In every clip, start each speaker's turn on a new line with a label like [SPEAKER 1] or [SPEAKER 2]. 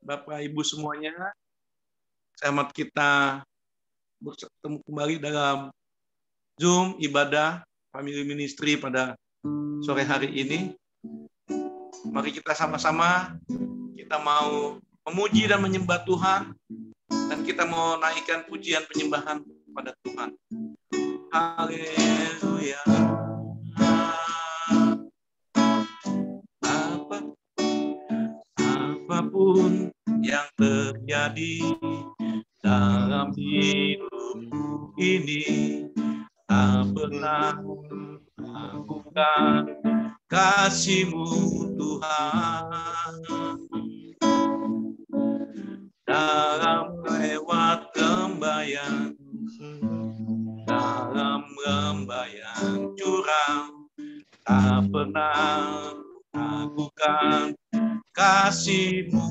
[SPEAKER 1] Bapak Ibu semuanya, selamat kita bertemu kembali dalam Zoom ibadah Family Ministry pada sore hari ini. Mari kita sama-sama, kita mau memuji dan menyembah Tuhan, dan kita mau naikkan pujian penyembahan pada Tuhan. Haleluya. Apapun yang terjadi dalam hidup ini, tak pernah meragukan kasih-Mu Tuhan. Dalam lewat lembayan, dalam lembayan jurang, tak pernah meragukan kasih-Mu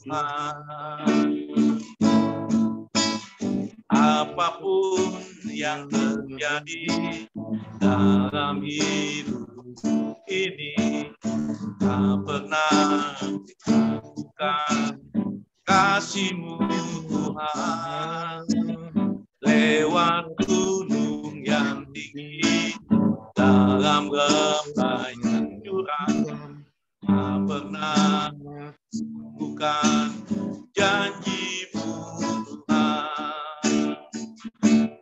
[SPEAKER 1] Tuhan. Apapun yang terjadi dalam hidup ini, tak pernah meragukan kasih-Mu Tuhan. Lewat gunung yang tinggi, dalam lembayan jurang, tak pernah bukan janji-Mu Tuhan.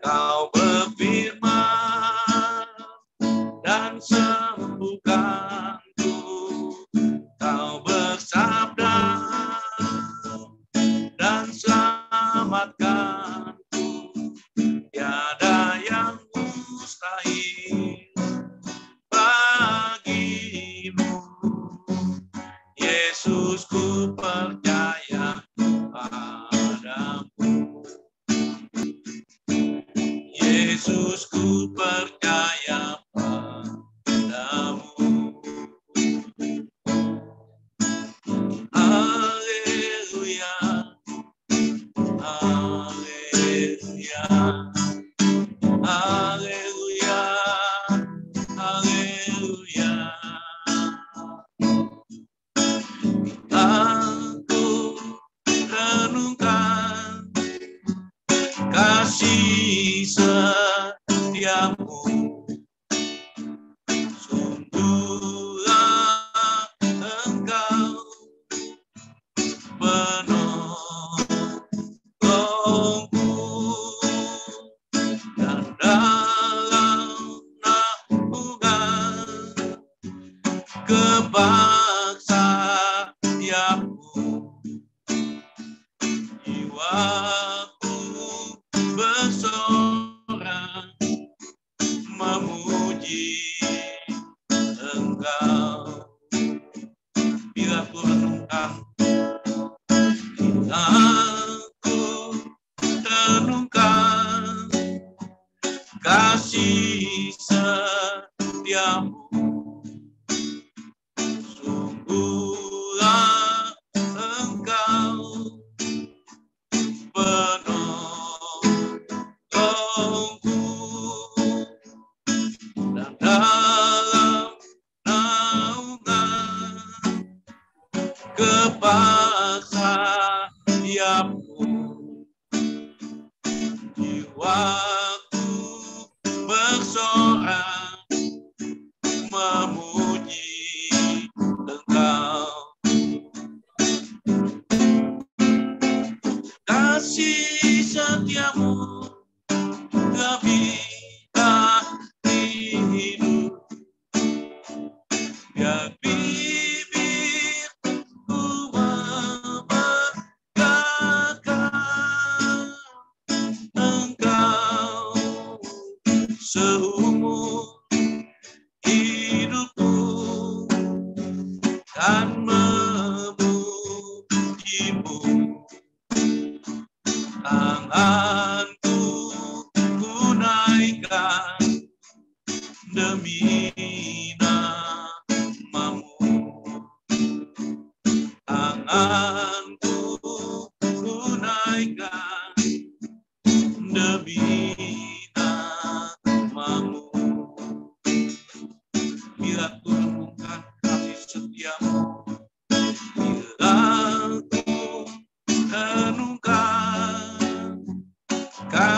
[SPEAKER 1] Kau berfirman dan sembuhkanku, Kau bersabda dan selamatkanku. Tiada yang mustahil bagi-Mu. Yesus, ku percaya padamu. Yesus, ku percaya padamu. Haleluya, haleluya, haleluya, haleluya. Aku renungkan kasih setiamu, sungguhlah Engkau penolongku, dan dalam naungan kebahagiaanmu, jiwaku bersorak memuji Engkau. Bila ku renungkan, bila ku renungkan kasih setiamu, sungguhlah Engkau penolongku, dan dalam naungan kebahagiaanmu, jiwaku bersorak memuji Engkau. Kasih setiamu lebih dari hidup, biar bibirku membanggakan Engkau seumur hidupku, dan memuji-Mu. Tangan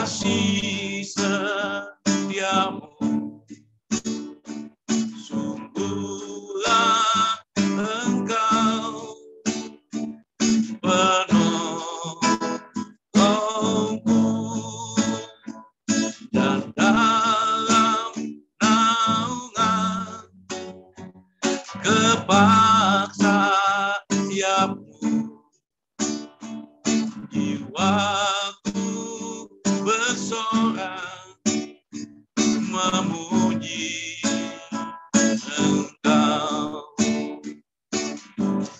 [SPEAKER 1] kasih setiamu, sungguhlah Engkau penolongku, dan dalam naungan kepaksaianmu, jiwaku bersorak memuji Engkau.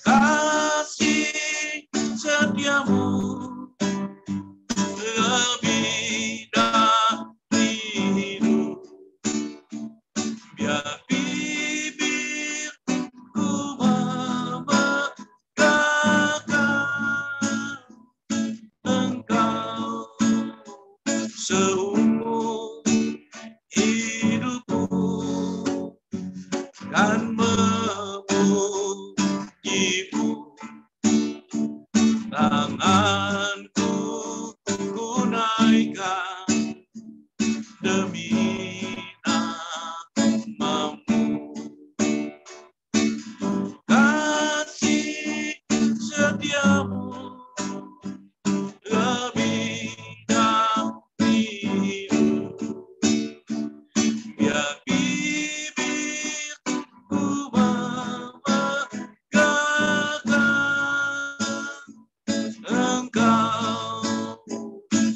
[SPEAKER 1] Kasih setiamu lebih dari hidup, biar bibirku memegahkan Engkau seumur hidupku, kan memujimu. Tanganku ku naikkan demi namamu. Kasih setiamu lebih dari hidup, biar bibirku memegahkan Engkau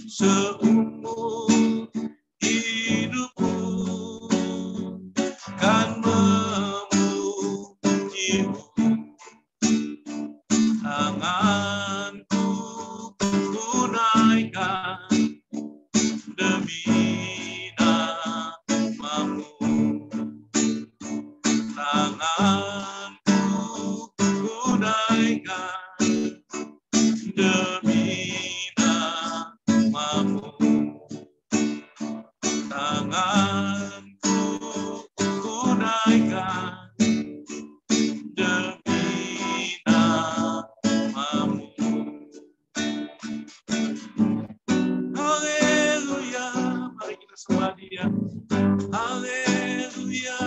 [SPEAKER 1] seumur hidupku, kan memujimu. Tanganku ku naikkan demi namamu. Tanganku ku naikkan demi namamu. Tanganku ku naikkan demi namamu. Haleluya, mari kita sembah Dia. Haleluya,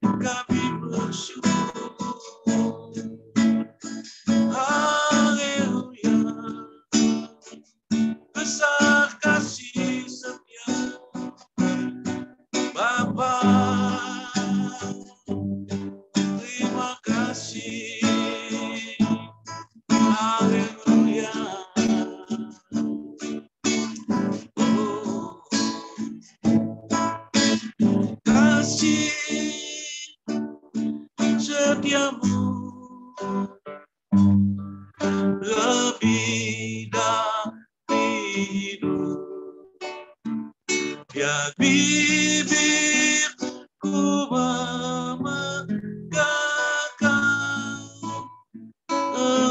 [SPEAKER 1] kami bersyukur. Haleluya, besar kasih setia Bapa. Terima kasih. Haleluya. Oh, kasih setiamu lebih dari hidup, biar bibirku memegahkan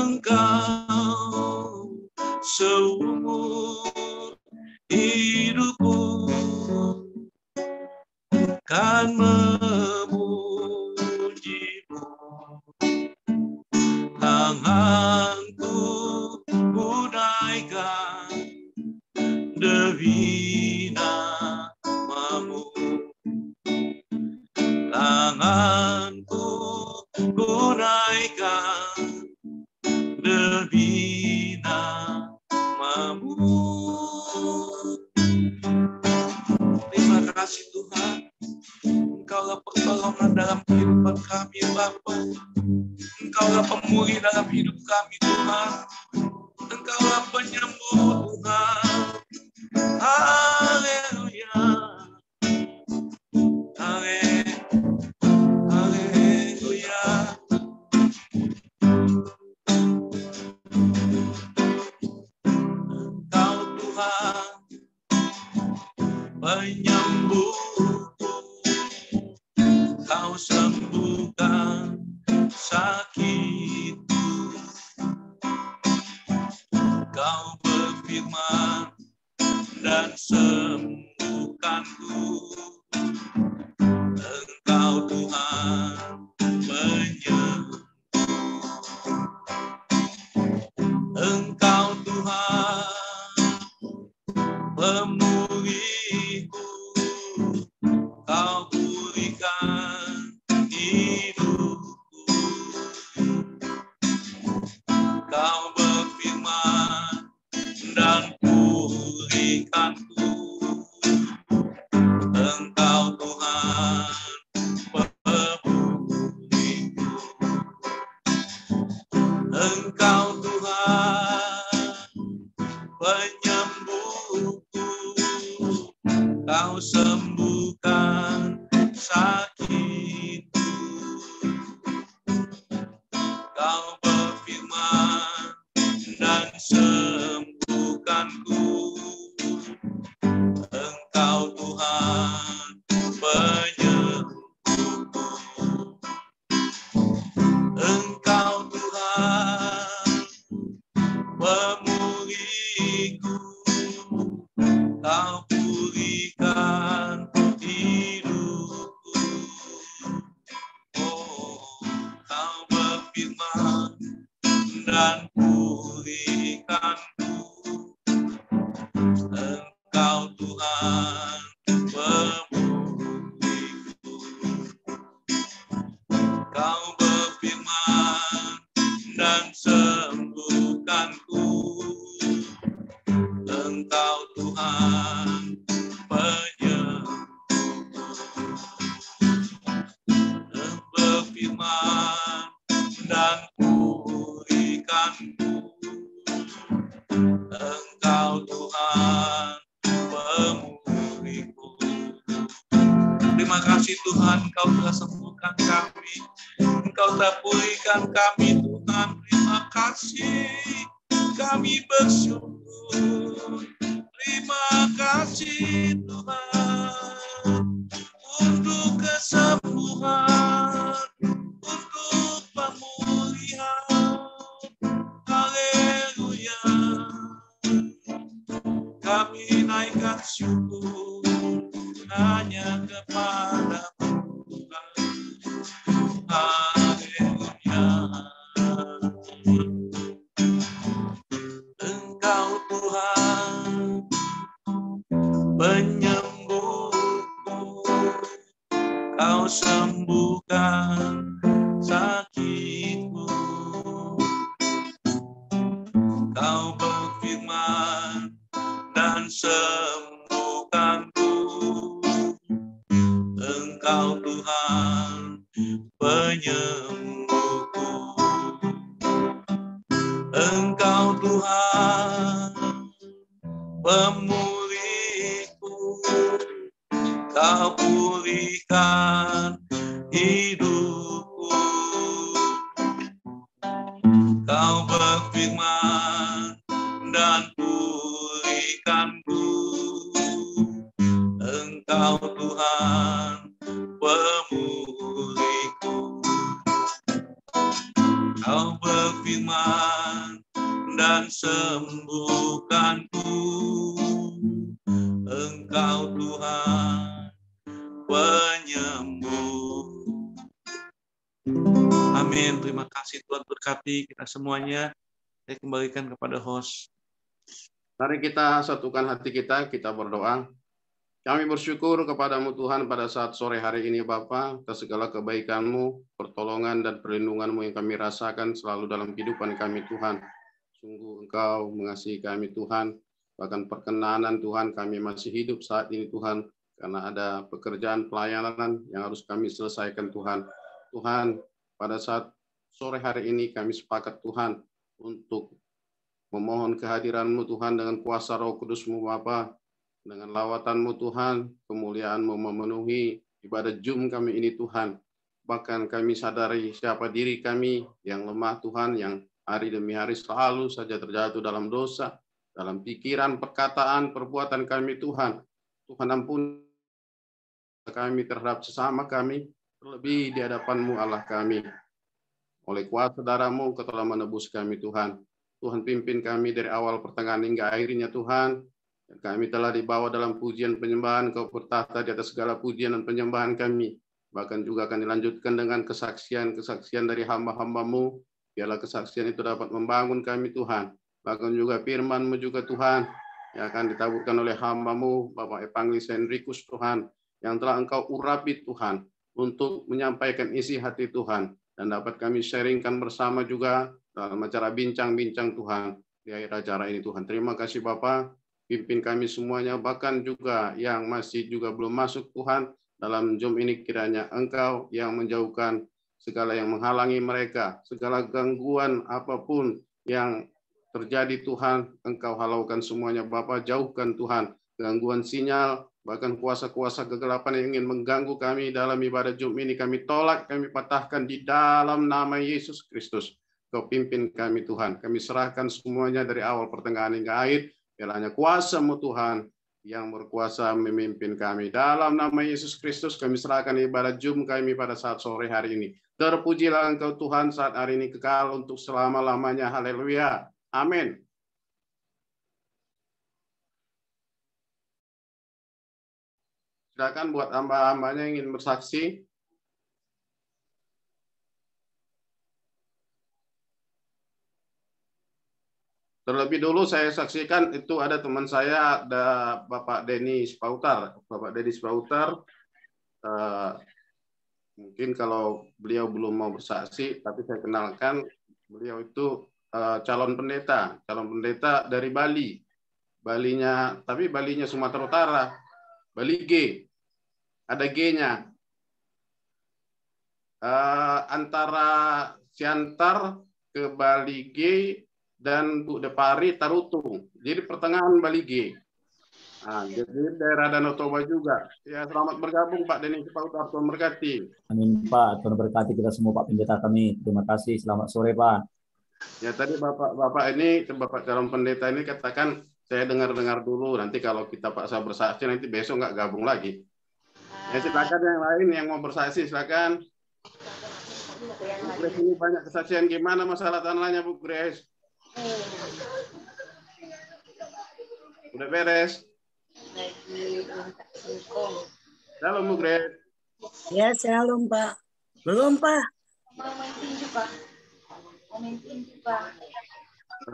[SPEAKER 1] Engkau seumur hidupku, kan memujimu. Tanganku ku naikkan demi namamu. Tanganku ku naikkan demi namamu. Terima kasih Tuhan, Engkaulah pertolongan dalam kehidupan kami Bapa. Engkaulah pemulih dalam hidup kami Tuhan. Engkaulah penyembuh Tuhan. Haleluya. Haleluya. Engkau Tuhan penyembuhku, Kau sembuhkan sakitku. Kau berfirman dan sembuhkanku. Engkau Tuhan penyembuh. Engkau Tuhan Kau berfirman dan pulihkanku. Engkau Tuhan pemulihku. Engkau Tuhan penyembuhku. Kau sembuhkan sakitku. Kau berfirman dan sembuhkanku. Engkau Tuhan penyembuhku. Engkau Tuhan pemulihku. Kau pulihkan hidupku. Oh, kau berfirman dan pulihkanku. Engkau Tuhan pemulihku. Kau berfirman dan sembuhkanku. Engkau Tuhan penyembuhku. Berfirman dan pulihkanku. Engkau Tuhan pemulihku. Terima kasih Tuhan, Engkau telah sembuhkan kami. Engkau telah pulihkan kami Tuhan. Terima kasih, kami bersyukur. Terima kasih Tuhan untuk kesembuhan, untuk pemulihan. Haleluya. Kami naikkan syukur hanya kepada Tuhan. Haleluya. Engkau Tuhan penyembuhku. Kau sembuhkan sakitku. Kau berfirman dan sembuhkanku. Engkau Tuhan penyembuhku. Engkau Tuhan pemulihku. Kau pulihkan hidupku. Kau berfirman dan pulihkanku. Engkau Tuhan pemulihku. Kau berfirman dan sembuhkanku. Engkau Tuhan penyembuh. Amin. Terima kasih Tuhan, berkati kita semuanya. Saya kembalikan kepada host.
[SPEAKER 2] Mari kita satukan hati kita berdoa. Kami bersyukur kepadamu Tuhan pada saat sore hari ini Bapa, atas segala kebaikan-Mu, pertolongan dan perlindungan-Mu yang kami rasakan selalu dalam kehidupan kami Tuhan. Sungguh Engkau mengasihi kami Tuhan, bahkan perkenanan Tuhan kami masih hidup saat ini Tuhan, karena ada pekerjaan pelayanan yang harus kami selesaikan Tuhan. Tuhan, pada saat sore hari ini kami sepakat Tuhan untuk memohon kehadiran-Mu Tuhan dengan kuasa Roh Kudus-Mu Bapa, dengan lawatan-Mu Tuhan, kemuliaan-Mu memenuhi ibadah Zoom kami ini Tuhan. Bahkan kami sadari siapa diri kami yang lemah Tuhan, yang hari demi hari selalu saja terjatuh dalam dosa, dalam pikiran, perkataan, perbuatan kami Tuhan. Tuhan ampuni kami terhadap sesama kami, terlebih di hadapan-Mu Allah kami. Oleh kuasa darah-Mu Kau telah menebus kami Tuhan. Tuhan pimpin kami dari awal pertengahan hingga akhirnya Tuhan. Dan kami telah dibawa dalam pujian penyembahan, Kau bertahta di atas segala pujian dan penyembahan kami. Bahkan juga akan dilanjutkan dengan kesaksian-kesaksian dari hamba-hamba-Mu. Biarlah kesaksian itu dapat membangun kami Tuhan. Bahkan juga firman-Mu juga Tuhan, yang akan ditaburkan oleh hamba-Mu, Bapak Evangelis Henrikus Tuhan, yang telah Engkau urapi Tuhan, untuk menyampaikan isi hati Tuhan. Dan dapat kami sharingkan bersama juga dalam acara bincang-bincang Tuhan di akhir acara ini Tuhan. Terima kasih Bapak, pimpin kami semuanya, bahkan juga yang masih juga belum masuk Tuhan dalam Zoom ini, kiranya Engkau yang menjauhkan segala yang menghalangi mereka, segala gangguan apapun yang terjadi Tuhan, Engkau halaukan semuanya Bapak, jauhkan Tuhan gangguan sinyal, bahkan kuasa-kuasa kegelapan yang ingin mengganggu kami dalam ibadah Zoom ini, kami tolak, kami patahkan di dalam nama Yesus Kristus. Kau pimpin kami Tuhan, kami serahkan semuanya dari awal pertengahan hingga akhir, kiranya kuasa-Mu Tuhan yang berkuasa memimpin kami. Dalam nama Yesus Kristus kami serahkan ibadah Zoom kami pada saat sore hari ini. Terpujilah Engkau Tuhan saat hari ini kekal untuk selama-lamanya. Haleluya. Amin. Silakan buat hamba-hambanya yang ingin bersaksi. Terlebih dulu saya saksikan itu ada teman saya, ada Bapak Denny Spautar. Bapak Denny Spautar, mungkin kalau beliau belum mau bersaksi, tapi saya kenalkan beliau itu calon pendeta dari Bali. Tapi Balinya Sumatera Utara, Bali G, ada G-nya. Antara Siantar ke Bali G dan Bu Depari Tarutung. Jadi pertengahan Bali G. Nah, jadi daerah Danau Toba juga. Ya, selamat bergabung Pak Denny Spautar, Tuhan berkati.
[SPEAKER 3] Amin Pak, Tuhan berkati kita semua Pak Pendeta kami. Terima kasih, selamat sore Pak.
[SPEAKER 2] Ya tadi Bapak ini, Bapak calon pendeta ini katakan, saya dengar-dengar dulu, nanti kalau kita paksa bersaksi, nanti besok nggak gabung lagi. Ya silakan yang lain yang mau bersaksi, silakan. Bu Grace ini banyak kesaksian, gimana masalah tanahnya Bu Grace? Udah beres? Shalom Bu Grace.
[SPEAKER 4] Ya, shalom Pak. Belum Pak.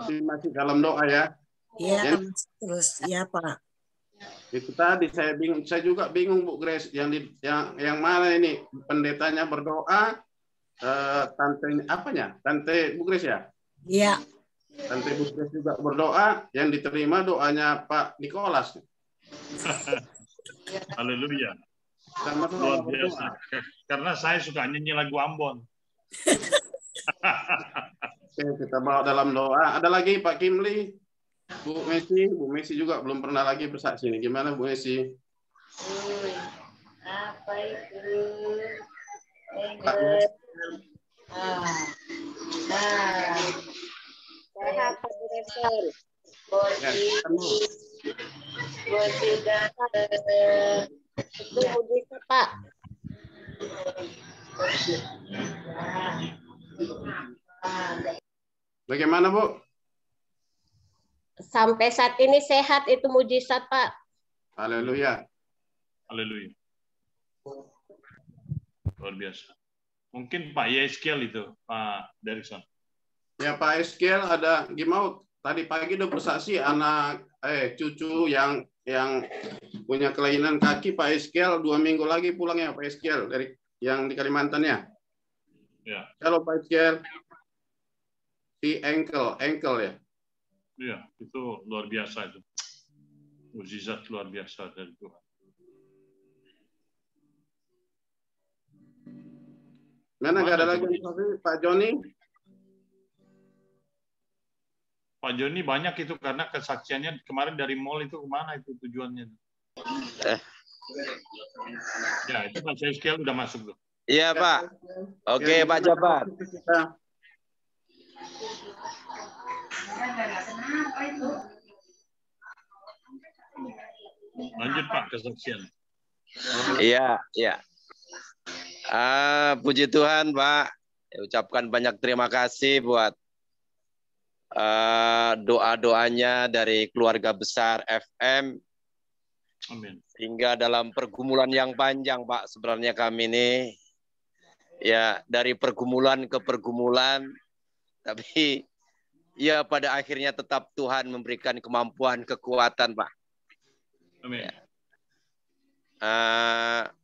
[SPEAKER 2] Masih dalam doa ya?
[SPEAKER 4] Iya, terus ya Pak.
[SPEAKER 2] Itu tadi saya bingung, saya juga bingung Bu Grace, yang mana ini pendetanya berdoa, tantenya apanya? Tante Bu Grace ya?
[SPEAKER 4] Iya.
[SPEAKER 2] Tante Bu Grace juga berdoa, yang diterima doanya Pak Nicholas.
[SPEAKER 1] Haleluya.
[SPEAKER 2] Sama-sama
[SPEAKER 1] Luar
[SPEAKER 2] berdoa.
[SPEAKER 1] biasa. Karena saya suka nyanyi lagu Ambon.
[SPEAKER 2] Oke, kita bawa dalam doa. Ada lagi Pak Kimli, Bu Messi juga belum pernah lagi bersaksi nih. Gimana Bu Messi?
[SPEAKER 5] Apa itu?
[SPEAKER 2] Pak
[SPEAKER 5] Sehat Pak Direktur. Itu mujizat Pak.
[SPEAKER 2] Bagaimana Bu?
[SPEAKER 5] Sampai saat ini sehat, itu mujizat Pak.
[SPEAKER 2] Haleluya.
[SPEAKER 1] Haleluya. Luar biasa. Mungkin Pak Yeskel itu, Pak Derikson.
[SPEAKER 2] Ya Pak Eskel ada gimana? Tadi pagi udah bersaksi anak cucu yang punya kelainan kaki Pak Eskel 2 minggu lagi pulang ya Pak Eskel dari yang di Kalimantan ya.
[SPEAKER 1] Ya.
[SPEAKER 2] Halo Pak Eskel. Di ankle ya.
[SPEAKER 1] Iya, itu luar biasa itu. Mukjizat luar biasa dari Tuhan.
[SPEAKER 2] Mana nggak ada lagi Pak Joni?
[SPEAKER 1] Pak Joni banyak itu karena kesaksiannya kemarin dari mall itu kemana itu tujuannya? Ya, itu Pak Yeskel udah masuk tuh.
[SPEAKER 6] Iya Pak. Oke Pak Jabat.
[SPEAKER 1] Lanjut Pak kesaksian.
[SPEAKER 6] Iya, iya. Puji Tuhan Pak. Ucapkan banyak terima kasih buat doa-doanya dari keluarga besar FM.
[SPEAKER 1] Amin.
[SPEAKER 6] Hingga dalam pergumulan yang panjang Pak, sebenarnya kami ini ya dari pergumulan ke pergumulan, tapi ya pada akhirnya tetap Tuhan memberikan kemampuan, kekuatan Pak.
[SPEAKER 1] Amin.
[SPEAKER 6] Ya.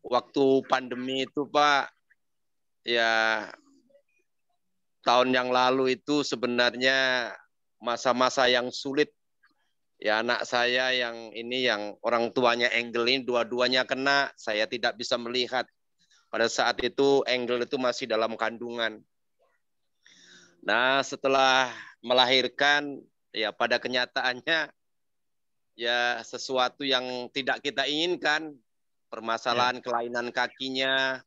[SPEAKER 6] Waktu pandemi itu Pak, ya tahun yang lalu itu sebenarnya masa-masa yang sulit. Ya, anak saya yang ini, yang orang tuanya Engel ini, dua-duanya kena, saya tidak bisa melihat. Pada saat itu Engel itu masih dalam kandungan. Nah, setelah melahirkan, ya pada kenyataannya ya sesuatu yang tidak kita inginkan, permasalahan kelainan kakinya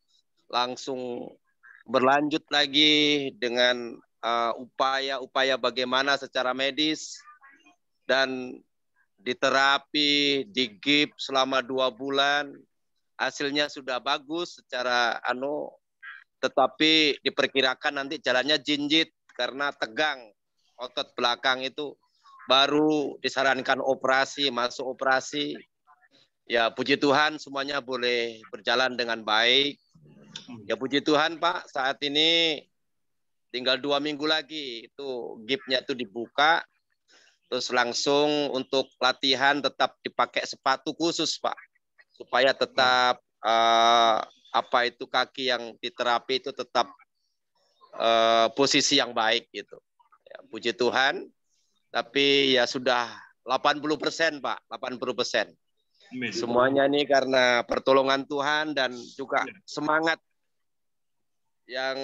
[SPEAKER 6] langsung berlanjut lagi dengan upaya-upaya bagaimana secara medis, dan diterapi, digips selama 2 bulan, hasilnya sudah bagus secara tetapi diperkirakan nanti jalannya jinjit karena tegang otot belakang itu, baru disarankan operasi, masuk operasi. Ya puji Tuhan semuanya boleh berjalan dengan baik. Ya puji Tuhan Pak, saat ini tinggal 2 minggu lagi itu gipsnya itu dibuka. Terus langsung untuk latihan tetap dipakai sepatu khusus Pak, supaya tetap kaki yang diterapi itu tetap posisi yang baik gitu. Ya, puji Tuhan. Tapi ya sudah 80% Pak, 80%. Semuanya ini karena pertolongan Tuhan dan juga semangat yang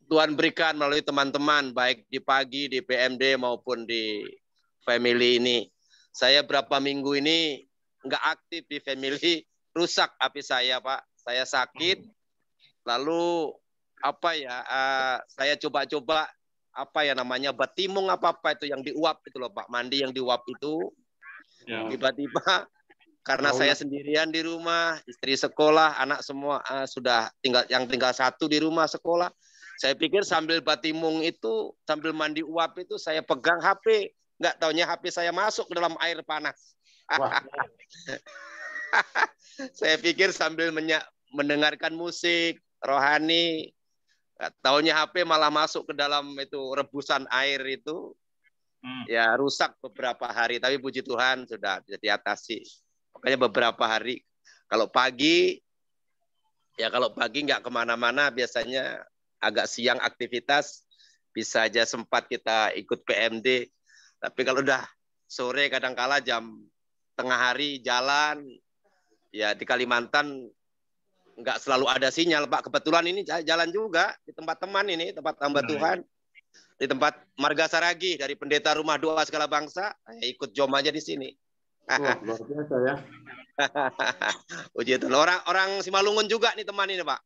[SPEAKER 6] Tuhan berikan melalui teman-teman, baik di pagi, di PMD maupun di family ini. Saya berapa minggu ini nggak aktif di family, rusak hati saya Pak. Saya sakit, lalu saya coba-coba batimung apa itu yang diuap itu loh Pak, mandi yang diuap itu. Tiba-tiba karena saya sendirian di rumah, istri sekolah, anak semua sudah tinggal satu di rumah sekolah. Saya pikir sambil batimung itu, sambil mandi uap itu, saya pegang HP. Nggak taunya HP saya masuk ke dalam air panas. Saya pikir sambil mendengarkan musik rohani, nggak taunya HP malah masuk ke dalam itu rebusan air itu. Ya rusak beberapa hari, tapi puji Tuhan sudah bisa diatasi. Makanya beberapa hari. Kalau pagi nggak kemana-mana, biasanya agak siang aktivitas, bisa aja sempat kita ikut PMD. Tapi kalau udah sore kadang-kala jam tengah hari jalan, ya di Kalimantan nggak selalu ada sinyal Pak. Kebetulan ini jalan juga di tempat teman ini, tempat hamba Tuhan. Di tempat Marga Saragi dari Pendeta Rumah Doa Segala Bangsa, ikut jom aja di sini.
[SPEAKER 2] Luar biasa ya.
[SPEAKER 6] Puji Tuhan. Orang Simalungun juga nih teman ini Pak.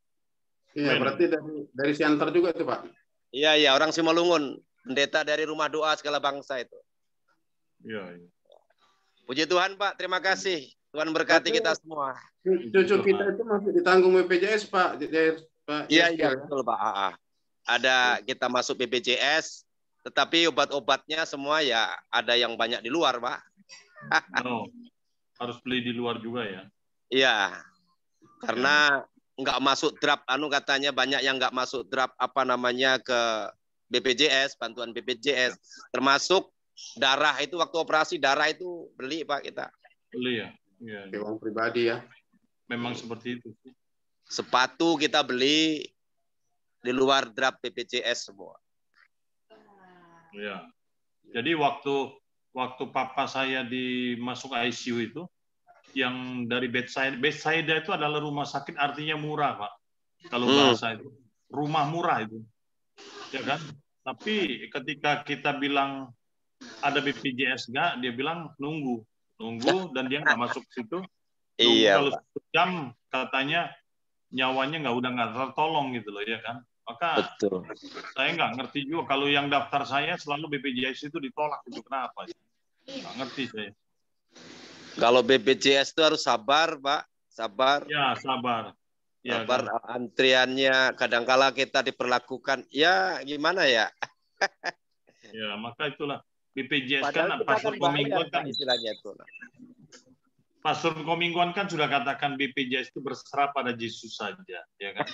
[SPEAKER 2] Iya, berarti dari Siantar juga itu Pak.
[SPEAKER 6] Iya, orang Simalungun, pendeta dari Rumah Doa Segala Bangsa itu. Iya. Puji Tuhan Pak, terima kasih. Tuhan berkati kita semua.
[SPEAKER 2] Cucu kita itu masih ditanggung BPJS Pak.
[SPEAKER 6] Iya, betul Pak. Ada kita masuk BPJS, tetapi obat-obatnya semua ya ada yang banyak di luar Pak.
[SPEAKER 1] Harus beli di luar juga ya?
[SPEAKER 6] Iya, karena nggak masuk draft, katanya banyak yang nggak masuk draft ke BPJS, bantuan BPJS, termasuk darah itu, waktu operasi darah itu beli Pak kita.
[SPEAKER 1] Beli ya? Iya.
[SPEAKER 2] Uang pribadi ya?
[SPEAKER 1] Memang seperti itu.
[SPEAKER 6] Sepatu kita beli di luar draft BPJS semua.
[SPEAKER 1] Ya. Jadi waktu papa saya masuk ICU itu, yang dari bedside itu adalah rumah sakit, artinya murah Pak. Kalau bahasa itu rumah murah itu, ya kan? Tapi ketika kita bilang ada BPJS nggak, dia bilang nunggu dan dia nggak masuk situ.
[SPEAKER 6] Iya.
[SPEAKER 1] Kalau 1 jam katanya nyawanya nggak tertolong gitu loh, ya kan? Maka
[SPEAKER 6] betul. Saya
[SPEAKER 1] nggak ngerti juga kalau yang daftar saya selalu BPJS itu ditolak, itu kenapa? Nggak ngerti saya.
[SPEAKER 6] Kalau BPJS itu harus sabar, Pak. Sabar.
[SPEAKER 1] Ya, sabar. Ya,
[SPEAKER 6] sabar, kan? Antriannya kadangkala kita diperlakukan, ya gimana ya?
[SPEAKER 1] Ya, maka itulah. BPJS kan Pastor Komingguan kan
[SPEAKER 6] istilahnya itu.
[SPEAKER 1] Pastor Komingguan kan sudah katakan BPJS itu berserah pada Yesus saja, ya kan?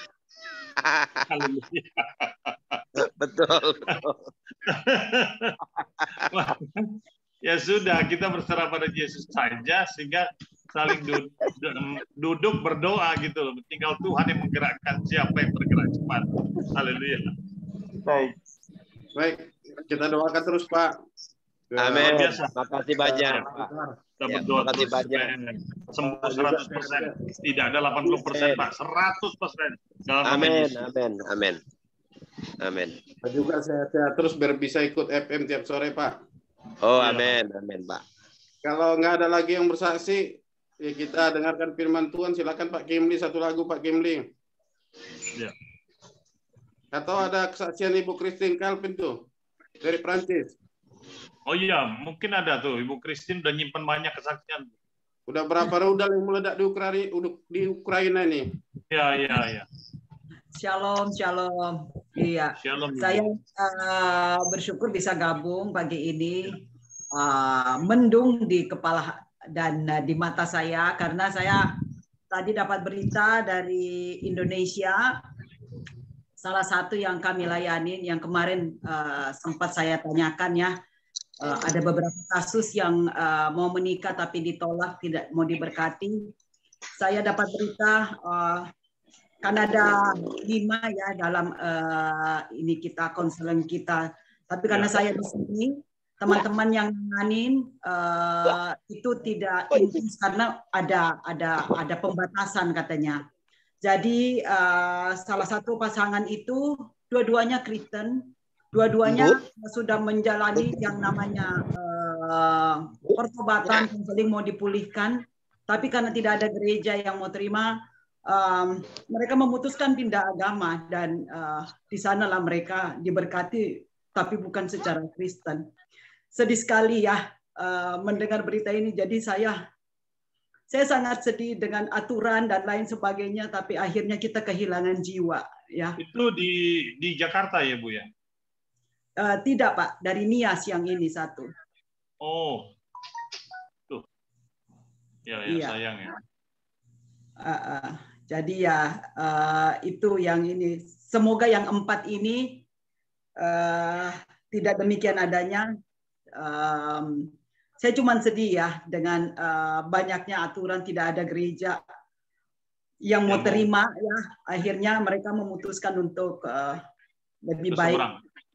[SPEAKER 6] Betul.
[SPEAKER 1] Ya sudah, kita berserah pada Yesus saja, sehingga saling
[SPEAKER 7] duduk berdoa gitu loh. Tinggal Tuhan yang menggerakkan siapa yang bergerak cepat. Haleluya.
[SPEAKER 2] Baik, kita doakan terus Pak.
[SPEAKER 6] Amin.
[SPEAKER 7] Biasa.
[SPEAKER 6] Makasih banyak, Pak.
[SPEAKER 7] Kita
[SPEAKER 6] Ya,
[SPEAKER 7] berdoa
[SPEAKER 6] makasih
[SPEAKER 7] terus
[SPEAKER 6] banyak.
[SPEAKER 7] sembuh 100%. Tidak ada 80%, Pak. 100%. Dalam nama
[SPEAKER 6] Amin,
[SPEAKER 7] Yesus.
[SPEAKER 6] amin.
[SPEAKER 2] Dan juga sehat-sehat terus biar bisa ikut FM tiap sore Pak.
[SPEAKER 6] Oh,
[SPEAKER 7] Iya.
[SPEAKER 6] amin, Pak.
[SPEAKER 2] Kalau nggak ada lagi yang bersaksi, ya kita dengarkan firman Tuhan. Silakan Pak Kimli, satu lagu Pak Kimli.
[SPEAKER 7] Ya.
[SPEAKER 2] Atau ada kesaksian Ibu Christine Calvin tuh dari Prancis.
[SPEAKER 7] Oh iya, mungkin ada tuh. Ibu Christine udah nyimpan banyak kesaksian.
[SPEAKER 2] Udah berapa rudal yang meledak di Ukraina nih?
[SPEAKER 7] Iya.
[SPEAKER 8] Shalom. Iya.
[SPEAKER 7] Shalom.
[SPEAKER 8] Saya bersyukur bisa gabung pagi ini. Mendung di kepala dan di mata saya karena saya tadi dapat berita dari Indonesia. Salah satu yang kami layanin yang kemarin sempat saya tanyakan ya. Ada beberapa kasus yang mau menikah tapi ditolak, tidak mau diberkati. Saya dapat berita kan ada 5 ya dalam ini kita konseling kita. Tapi karena saya di sini, teman-teman yang nanganin itu tidak intens karena ada pembatasan katanya. Jadi salah satu pasangan itu dua-duanya Kristen, dua-duanya sudah menjalani yang namanya pertobatan, konseling mau dipulihkan, tapi karena tidak ada gereja yang mau terima, mereka memutuskan pindah agama dan di sanalah mereka diberkati, tapi bukan secara Kristen. Sedih sekali ya mendengar berita ini. Jadi saya sangat sedih dengan aturan dan lain sebagainya, tapi akhirnya kita kehilangan jiwa. Ya.
[SPEAKER 7] Itu di Jakarta ya Bu ya?
[SPEAKER 8] Tidak Pak, dari Nias yang ini satu.
[SPEAKER 7] Oh, tuh. Ya
[SPEAKER 8] Iya.
[SPEAKER 7] Sayang ya.
[SPEAKER 8] Jadi ya itu yang ini. Semoga yang 4 ini tidak demikian adanya. Saya cuma sedih ya dengan banyaknya aturan, tidak ada gereja yang mau terima ya. Akhirnya mereka memutuskan untuk lebih baik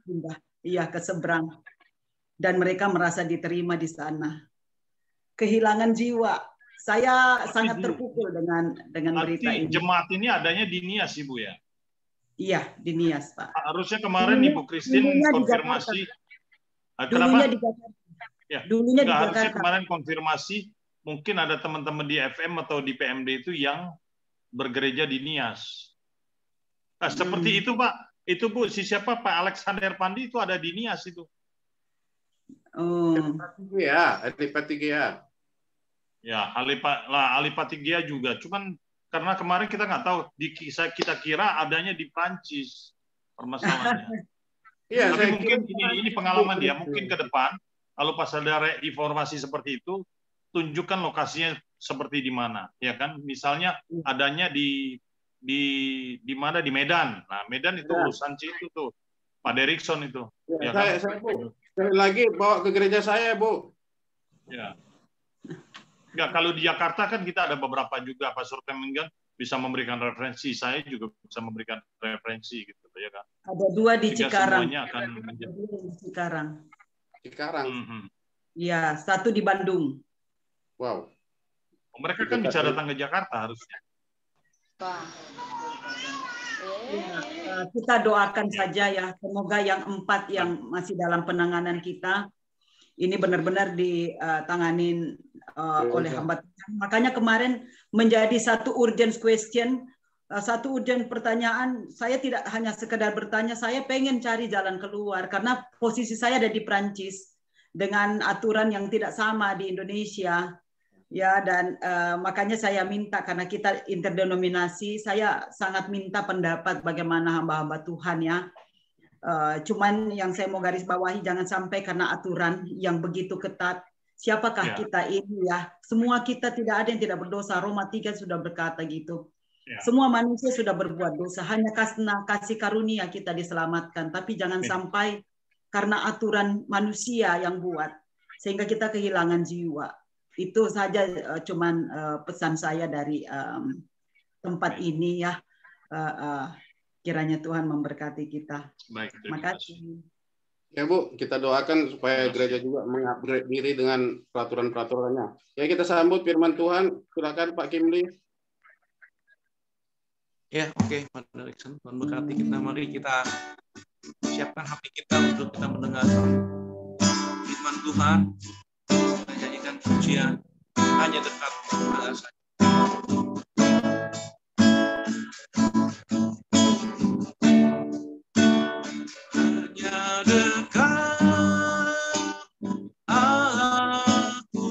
[SPEAKER 8] pindah, iya ke seberang, dan mereka merasa diterima di sana. Kehilangan jiwa. Saya sangat terpukul dengan berita ini.
[SPEAKER 7] Jemaat ini adanya di Nias Ibu ya?
[SPEAKER 8] Iya, di Nias Pak.
[SPEAKER 7] Harusnya kemarin Ibu Christine konfirmasi.
[SPEAKER 8] Dulunya di Jakarta.
[SPEAKER 7] Ya,
[SPEAKER 8] dulunya di Jakarta.
[SPEAKER 7] Harusnya kemarin konfirmasi, mungkin ada teman-teman di FM atau di PMD itu yang bergereja di Nias. Nah, seperti itu Pak. Itu Bu, siapa Pak Alexander Pandi itu ada di Nias itu.
[SPEAKER 2] Alipatigia.
[SPEAKER 7] Ya, Alipatigia juga. Cuman karena kemarin kita nggak tahu, kita kira adanya di Prancis permasalahannya.
[SPEAKER 2] Iya,
[SPEAKER 7] tapi mungkin ini pengalaman dia. Mungkin ke depan, kalau pas ada informasi seperti itu, tunjukkan lokasinya seperti di mana, ya kan? Misalnya adanya di mana, di Medan. Nah, Medan itu urusan itu tuh, Pak Derikson itu. Ya,
[SPEAKER 2] saya Bu, sekali lagi bawa ke gereja saya Bu.
[SPEAKER 7] Ya. Enggak, kalau di Jakarta kan kita ada beberapa juga, Pak Surtemenggan bisa memberikan referensi, saya juga bisa memberikan referensi gitu ya kan.
[SPEAKER 8] Ada 2 di Cikarang.
[SPEAKER 2] Cikarang.
[SPEAKER 8] Iya, 1 di Bandung.
[SPEAKER 2] Wow.
[SPEAKER 7] Mereka kan bisa datang ke Jakarta harusnya.
[SPEAKER 8] Ya, kita doakan saja ya, semoga yang 4 yang masih dalam penanganan kita ini benar-benar ditanganin oleh hamba Tuhan. Makanya kemarin menjadi satu urgent question, satu urgent pertanyaan. Saya tidak hanya sekedar bertanya, saya pengen cari jalan keluar karena posisi saya ada di Prancis dengan aturan yang tidak sama di Indonesia. Ya, dan makanya saya minta, karena kita interdenominasi, saya sangat minta pendapat bagaimana hamba-hamba Tuhan ya. Cuman yang saya mau garis bawahi, jangan sampai karena aturan yang begitu ketat, siapakah kita ini ya. Semua kita tidak ada yang tidak berdosa. Roma 3 sudah berkata gitu. Semua manusia sudah berbuat dosa, hanya karena kasih karunia kita diselamatkan. Tapi jangan sampai karena aturan manusia yang buat, sehingga kita kehilangan jiwa. Itu saja cuman pesan saya dari tempat ini ya. Kiranya Tuhan memberkati kita.
[SPEAKER 7] Baik,
[SPEAKER 8] Terima kasih.
[SPEAKER 2] Ya Bu, kita doakan supaya gereja juga mengupgrade diri dengan peraturan-peraturannya. Ya, kita sambut firman Tuhan. Silakan Pak Kimli.
[SPEAKER 1] Ya, oke, Pak Derikson. Tuhan berkati kita. Mari kita siapkan hati kita untuk kita mendengar firman Tuhan, menyanyikan pujian, hanya dekat pada saya. Hanya dekat aku,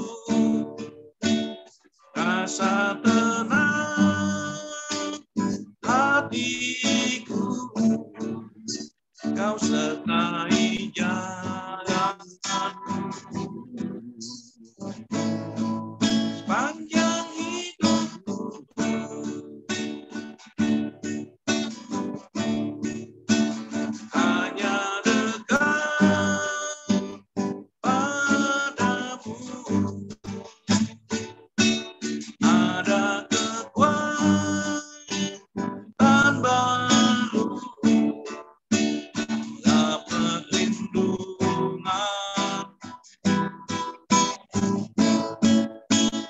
[SPEAKER 1] rasa tenang hatiku, kau sertai jalanku sepanjang hidupku. Hanya dekat padamu ada kekuatan baru, ada perlindungan,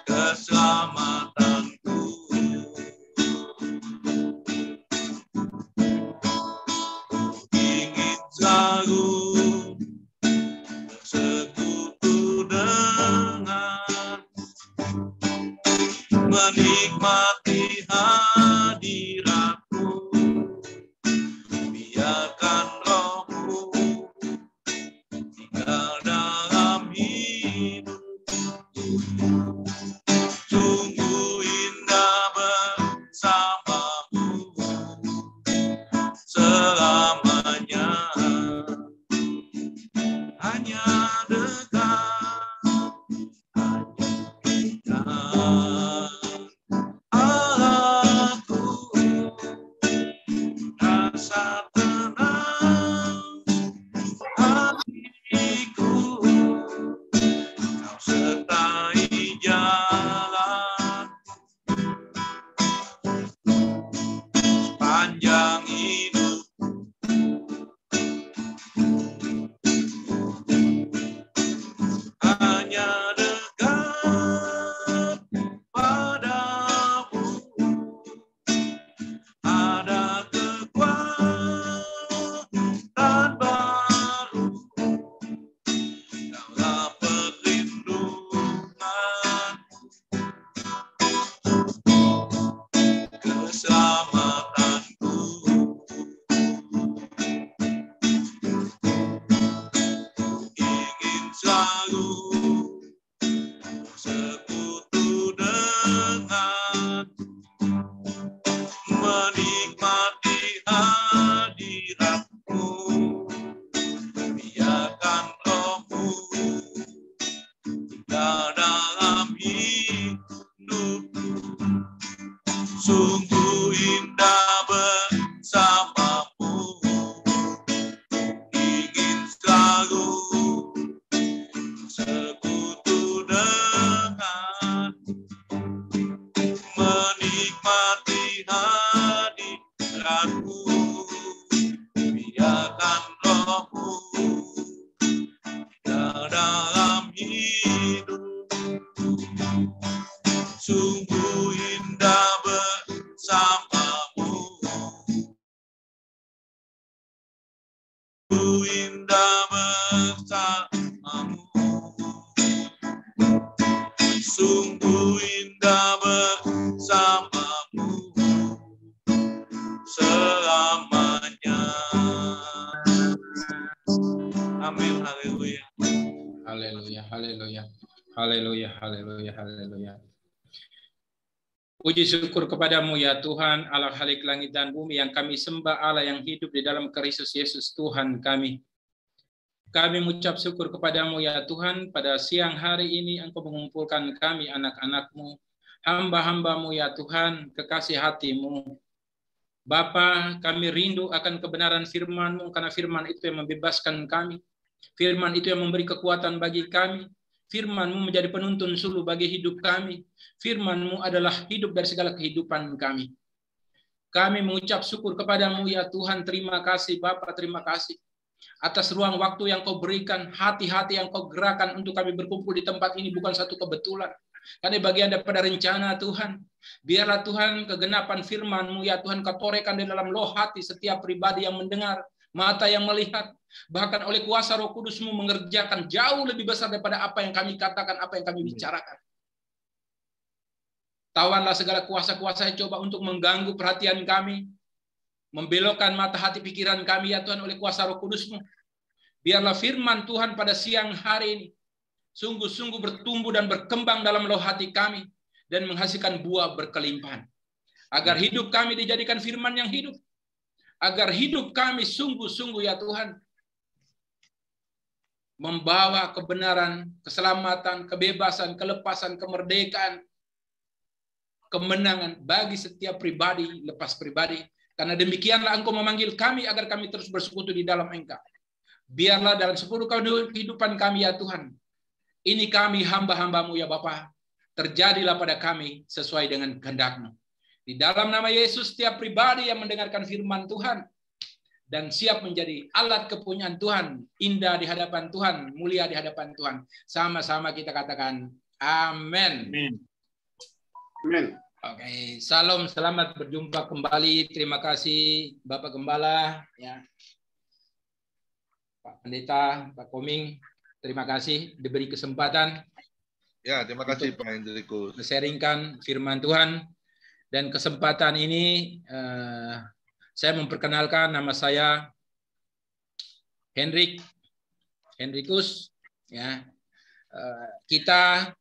[SPEAKER 1] keselamatanku. Ingin selalu bersekutu dengan, menikmati hadiratmu, biarkan rohmu tinggal dalam hidupku. Sungguh indah bersamamu selamanya. Hanya dekat, aku rasa tenang hatiku, kau sertai jalan sepanjang hidup. Hanya dekat padamu ada kekuatan baru, dalam perlindungan, keselamatanku. Ingin selalu bersekutu dengan, menikmati hadiratmu, biarkan rohmu tinggal dalam hidupku. Sungguh indah bersamamu, ingin selalu bersekutu dengan, menikmati hadiratmu, biarkan rohmu tinggal dalam hidupku. Sungguh indah bersamamu, sungguh indah bersamamu, sungguh indah bersamamu selamanya. Amin. Haleluya.
[SPEAKER 9] Haleluya, haleluya, haleluya, haleluya, haleluya. Puji syukur kepadamu ya Tuhan, Allah Khalik langit dan bumi, yang kami sembah, Allah yang hidup di dalam Kristus Yesus Tuhan kami. Kami mengucap syukur kepadamu ya Tuhan, pada siang hari ini Engkau mengumpulkan kami anak-anak-Mu, hamba-hamba-Mu ya Tuhan, kekasih hati-Mu. Bapa, kami rindu akan kebenaran firman-Mu, karena firman itu yang membebaskan kami. Firman itu yang memberi kekuatan bagi kami. Firman-Mu menjadi penuntun suluh bagi hidup kami. Firman-Mu adalah hidup dari segala kehidupan kami. Kami mengucap syukur kepadamu ya Tuhan. Terima kasih Bapa, terima kasih atas ruang waktu yang Kau berikan, hati-hati yang Kau gerakan untuk kami berkumpul di tempat ini bukan satu kebetulan. Karena bagian daripada rencana Tuhan. Biarlah Tuhan kegenapan firman-Mu ya Tuhan Kau torehkan di dalam loh hati setiap pribadi yang mendengar, mata yang melihat, bahkan oleh kuasa Roh Kudus-Mu mengerjakan jauh lebih besar daripada apa yang kami katakan, apa yang kami bicarakan. Tawanlah segala kuasa-kuasa yang coba untuk mengganggu perhatian kami, membelokkan mata hati pikiran kami ya Tuhan oleh kuasa Roh Kudus-Mu. Biarlah firman Tuhan pada siang hari ini sungguh-sungguh bertumbuh dan berkembang dalam loh hati kami dan menghasilkan buah berkelimpahan. Agar hidup kami dijadikan firman yang hidup. Agar hidup kami sungguh-sungguh ya Tuhan membawa kebenaran, keselamatan, kebebasan, kelepasan, kemerdekaan, kemenangan bagi setiap pribadi, lepas pribadi. Karena demikianlah Engkau memanggil kami agar kami terus bersekutu di dalam Engkau. Biarlah dalam seluruh kehidupan kami ya Tuhan, ini kami hamba-hamba-Mu ya Bapa, terjadilah pada kami sesuai dengan kehendak-Mu. Di dalam nama Yesus, setiap pribadi yang mendengarkan firman Tuhan dan siap menjadi alat kepunyaan Tuhan, indah di hadapan Tuhan, mulia di hadapan Tuhan. Sama-sama kita katakan amin.
[SPEAKER 2] Amin.
[SPEAKER 9] Oke, salam, selamat berjumpa kembali. Terima kasih Bapak Gembala, ya, Pak Pendeta, Pak Koming. Terima kasih diberi kesempatan.
[SPEAKER 10] Ya, terima kasih Pak Hendrikus.
[SPEAKER 9] Sharingkan firman Tuhan. Dan kesempatan ini saya memperkenalkan nama saya Hendrikus. Ya, kita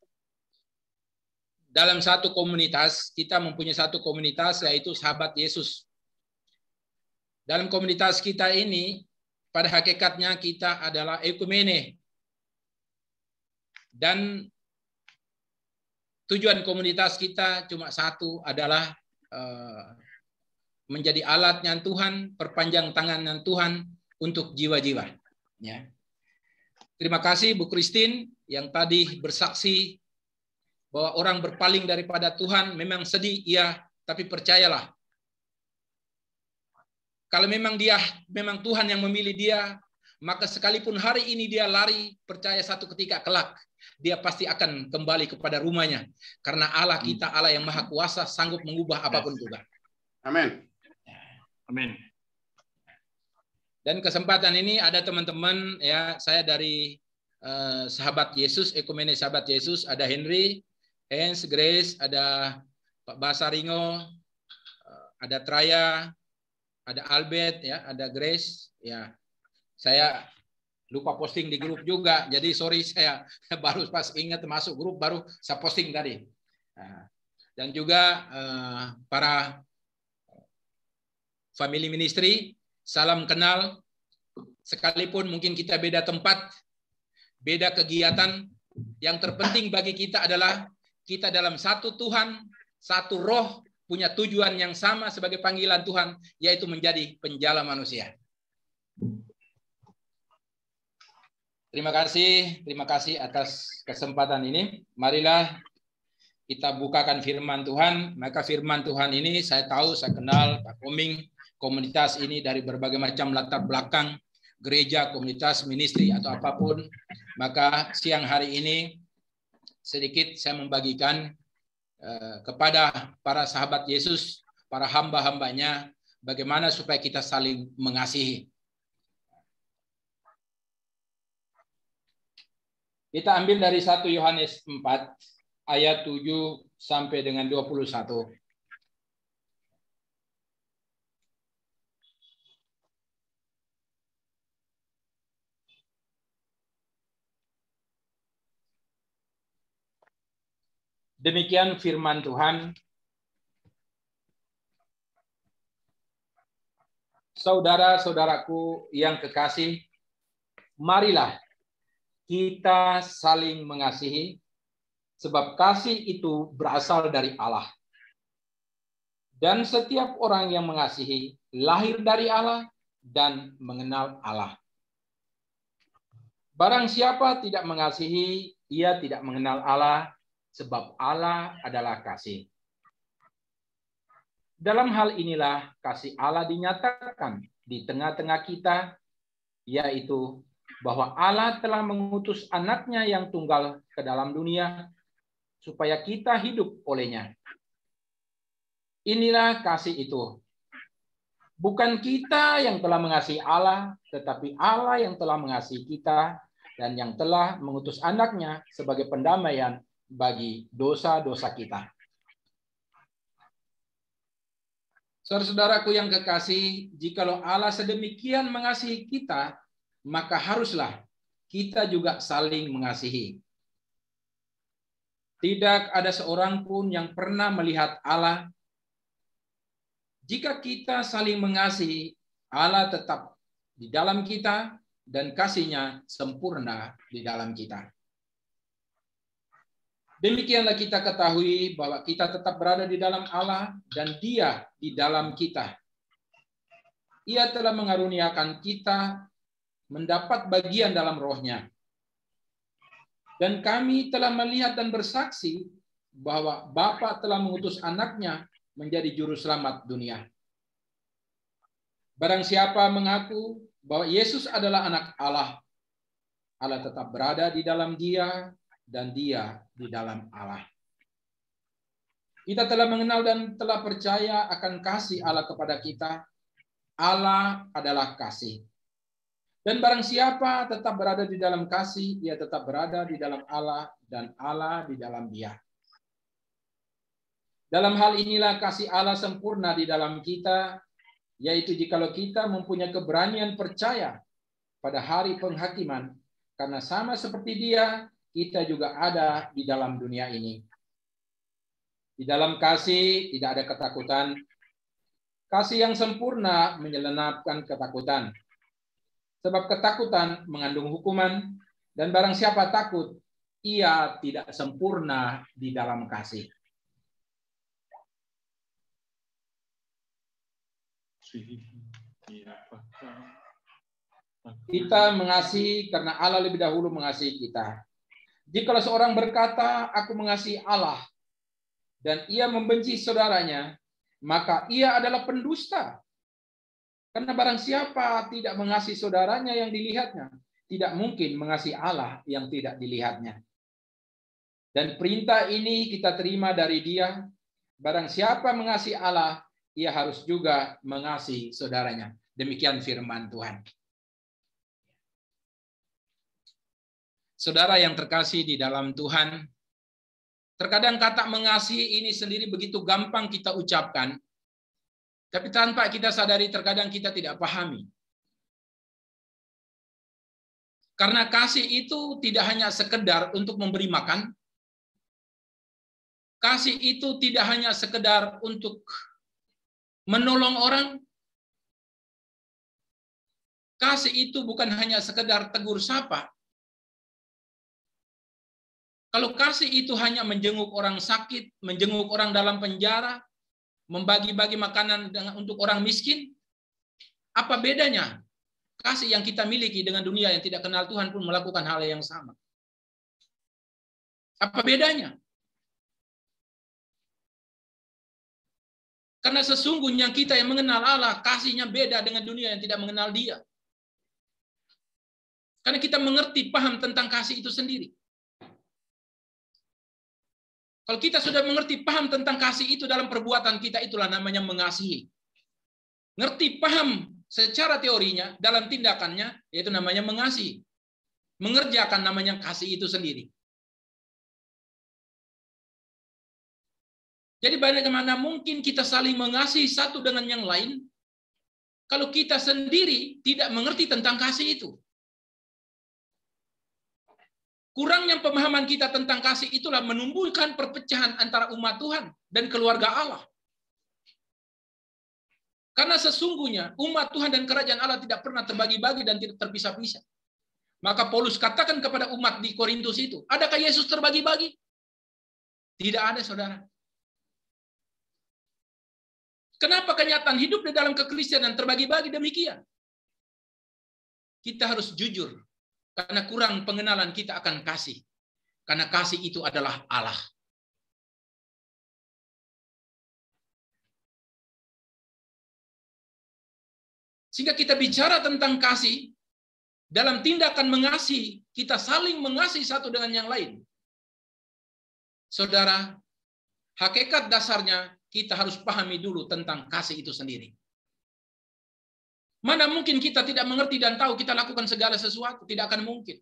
[SPEAKER 9] dalam satu komunitas, kita mempunyai satu komunitas yaitu Sahabat Yesus. Dalam komunitas kita ini, pada hakikatnya kita adalah ekumene. Dan tujuan komunitas kita cuma satu, adalah menjadi alatnya Tuhan, perpanjang tangannya Tuhan untuk jiwa-jiwa. Ya. Terima kasih Bu Christine yang tadi bersaksi bahwa orang berpaling daripada Tuhan memang sedih, iya, tapi percayalah. Kalau memang Tuhan yang memilih dia, maka sekalipun hari ini dia lari, percaya satu ketika kelak dia pasti akan kembali kepada rumahnya. Karena Allah kita, Allah yang Maha Kuasa, sanggup mengubah apapun juga.
[SPEAKER 2] Amin.
[SPEAKER 7] Amin.
[SPEAKER 9] Dan kesempatan ini ada teman-teman, ya, saya dari Sahabat Yesus, Ekumene Sahabat Yesus, ada Henry, Hans, Grace, ada Pak Basaringo, ada Traya, ada Albert, ya, ada Grace, ya. Saya lupa posting di grup juga, jadi sorry, saya baru pas ingat masuk grup baru saya posting tadi. Nah, dan juga para family ministry, salam kenal. Sekalipun mungkin kita beda tempat, beda kegiatan, yang terpenting bagi kita adalah kita dalam satu Tuhan, satu roh, punya tujuan yang sama sebagai panggilan Tuhan, yaitu menjadi penjala manusia. Terima kasih atas kesempatan ini. Marilah kita bukakan firman Tuhan. Maka firman Tuhan ini saya tahu, saya kenal Pak Koming, komunitas ini dari berbagai macam latar belakang, gereja, komunitas, ministry, atau apapun. Maka siang hari ini sedikit saya membagikan kepada para sahabat Yesus, para hamba-hambanya, bagaimana supaya kita saling mengasihi. Kita ambil dari 1 Yohanes 4 ayat 7 sampai dengan 21. Demikian firman Tuhan. Saudara-saudaraku yang kekasih, marilah kita saling mengasihi, sebab kasih itu berasal dari Allah. Dan setiap orang yang mengasihi lahir dari Allah dan mengenal Allah. Barang siapa tidak mengasihi, ia tidak mengenal Allah, sebab Allah adalah kasih. Dalam hal inilah kasih Allah dinyatakan di tengah-tengah kita, yaitu bahwa Allah telah mengutus anaknya yang tunggal ke dalam dunia, supaya kita hidup olehnya. Inilah kasih itu. Bukan kita yang telah mengasihi Allah, tetapi Allah yang telah mengasihi kita dan yang telah mengutus anaknya sebagai pendamaian bagi dosa-dosa kita. Saudara-saudaraku yang kekasih, jikalau Allah sedemikian mengasihi kita, maka haruslah kita juga saling mengasihi. Tidak ada seorang pun yang pernah melihat Allah. Jika kita saling mengasihi, Allah tetap di dalam kita dan kasih-Nya sempurna di dalam kita. Demikianlah kita ketahui bahwa kita tetap berada di dalam Allah dan Dia di dalam kita. Ia telah mengaruniakan kita mendapat bagian dalam Roh-Nya. Dan kami telah melihat dan bersaksi bahwa Bapa telah mengutus anaknya menjadi juru selamat dunia. Barang siapa mengaku bahwa Yesus adalah anak Allah, Allah tetap berada di dalam Dia dan Dia di dalam Allah. Kita telah mengenal dan telah percaya akan kasih Allah kepada kita. Allah adalah kasih. Dan barang siapa tetap berada di dalam kasih, ia tetap berada di dalam Allah dan Allah di dalam Dia. Dalam hal inilah kasih Allah sempurna di dalam kita, yaitu jikalau kita mempunyai keberanian percaya pada hari penghakiman, karena sama seperti Dia, kita juga ada di dalam dunia ini. Di dalam kasih tidak ada ketakutan. Kasih yang sempurna menyelenapkan ketakutan. Sebab ketakutan mengandung hukuman, dan barang siapa takut, ia tidak sempurna di dalam kasih. Kita mengasihi karena Allah lebih dahulu mengasihi kita. Jikalau seorang berkata, aku mengasihi Allah, dan ia membenci saudaranya, maka ia adalah pendusta. Karena barang siapa tidak mengasihi saudaranya yang dilihatnya, tidak mungkin mengasihi Allah yang tidak dilihatnya. Dan perintah ini kita terima dari Dia, barang siapa mengasihi Allah, ia harus juga mengasihi saudaranya. Demikian firman Tuhan. Saudara yang terkasih di dalam Tuhan, terkadang kata mengasihi ini sendiri begitu gampang kita ucapkan, tapi tanpa kita sadari terkadang kita tidak pahami. Karena kasih itu tidak hanya sekedar untuk memberi makan, kasih itu tidak hanya sekedar untuk menolong orang, kasih itu bukan hanya sekedar tegur sapa. Kalau kasih itu hanya menjenguk orang sakit, menjenguk orang dalam penjara, membagi-bagi makanan untuk orang miskin, apa bedanya? Kasih yang kita miliki dengan dunia yang tidak kenal Tuhan pun melakukan hal yang sama. Apa bedanya? Karena sesungguhnya kita yang mengenal Allah, kasihnya beda dengan dunia yang tidak mengenal Dia. Karena kita mengerti, paham tentang kasih itu sendiri. Kalau kita sudah mengerti, paham tentang kasih itu dalam perbuatan kita, itulah namanya mengasihi. Ngerti, paham secara teorinya, dalam tindakannya, yaitu namanya mengasihi. Mengerjakan namanya kasih itu sendiri. Jadi bagaimana mungkin kita saling mengasihi satu dengan yang lain, kalau kita sendiri tidak mengerti tentang kasih itu. Kurangnya pemahaman kita tentang kasih itulah menumbuhkan perpecahan antara umat Tuhan dan keluarga Allah. Karena sesungguhnya umat Tuhan dan kerajaan Allah tidak pernah terbagi-bagi dan tidak terpisah-pisah. Maka Paulus katakan kepada umat di Korintus itu, adakah Yesus terbagi-bagi? Tidak ada, saudara. Kenapa kenyataan hidup di dalam kekristenan terbagi-bagi demikian? Kita harus jujur. Karena kurang pengenalan kita akan kasih. Karena kasih itu adalah Allah. Sehingga kita bicara tentang kasih, dalam tindakan mengasihi, kita saling mengasihi satu dengan yang lain. Saudara, hakikat dasarnya kita harus pahami dulu tentang kasih itu sendiri. Mana mungkin kita tidak mengerti dan tahu kita lakukan segala sesuatu, tidak akan mungkin.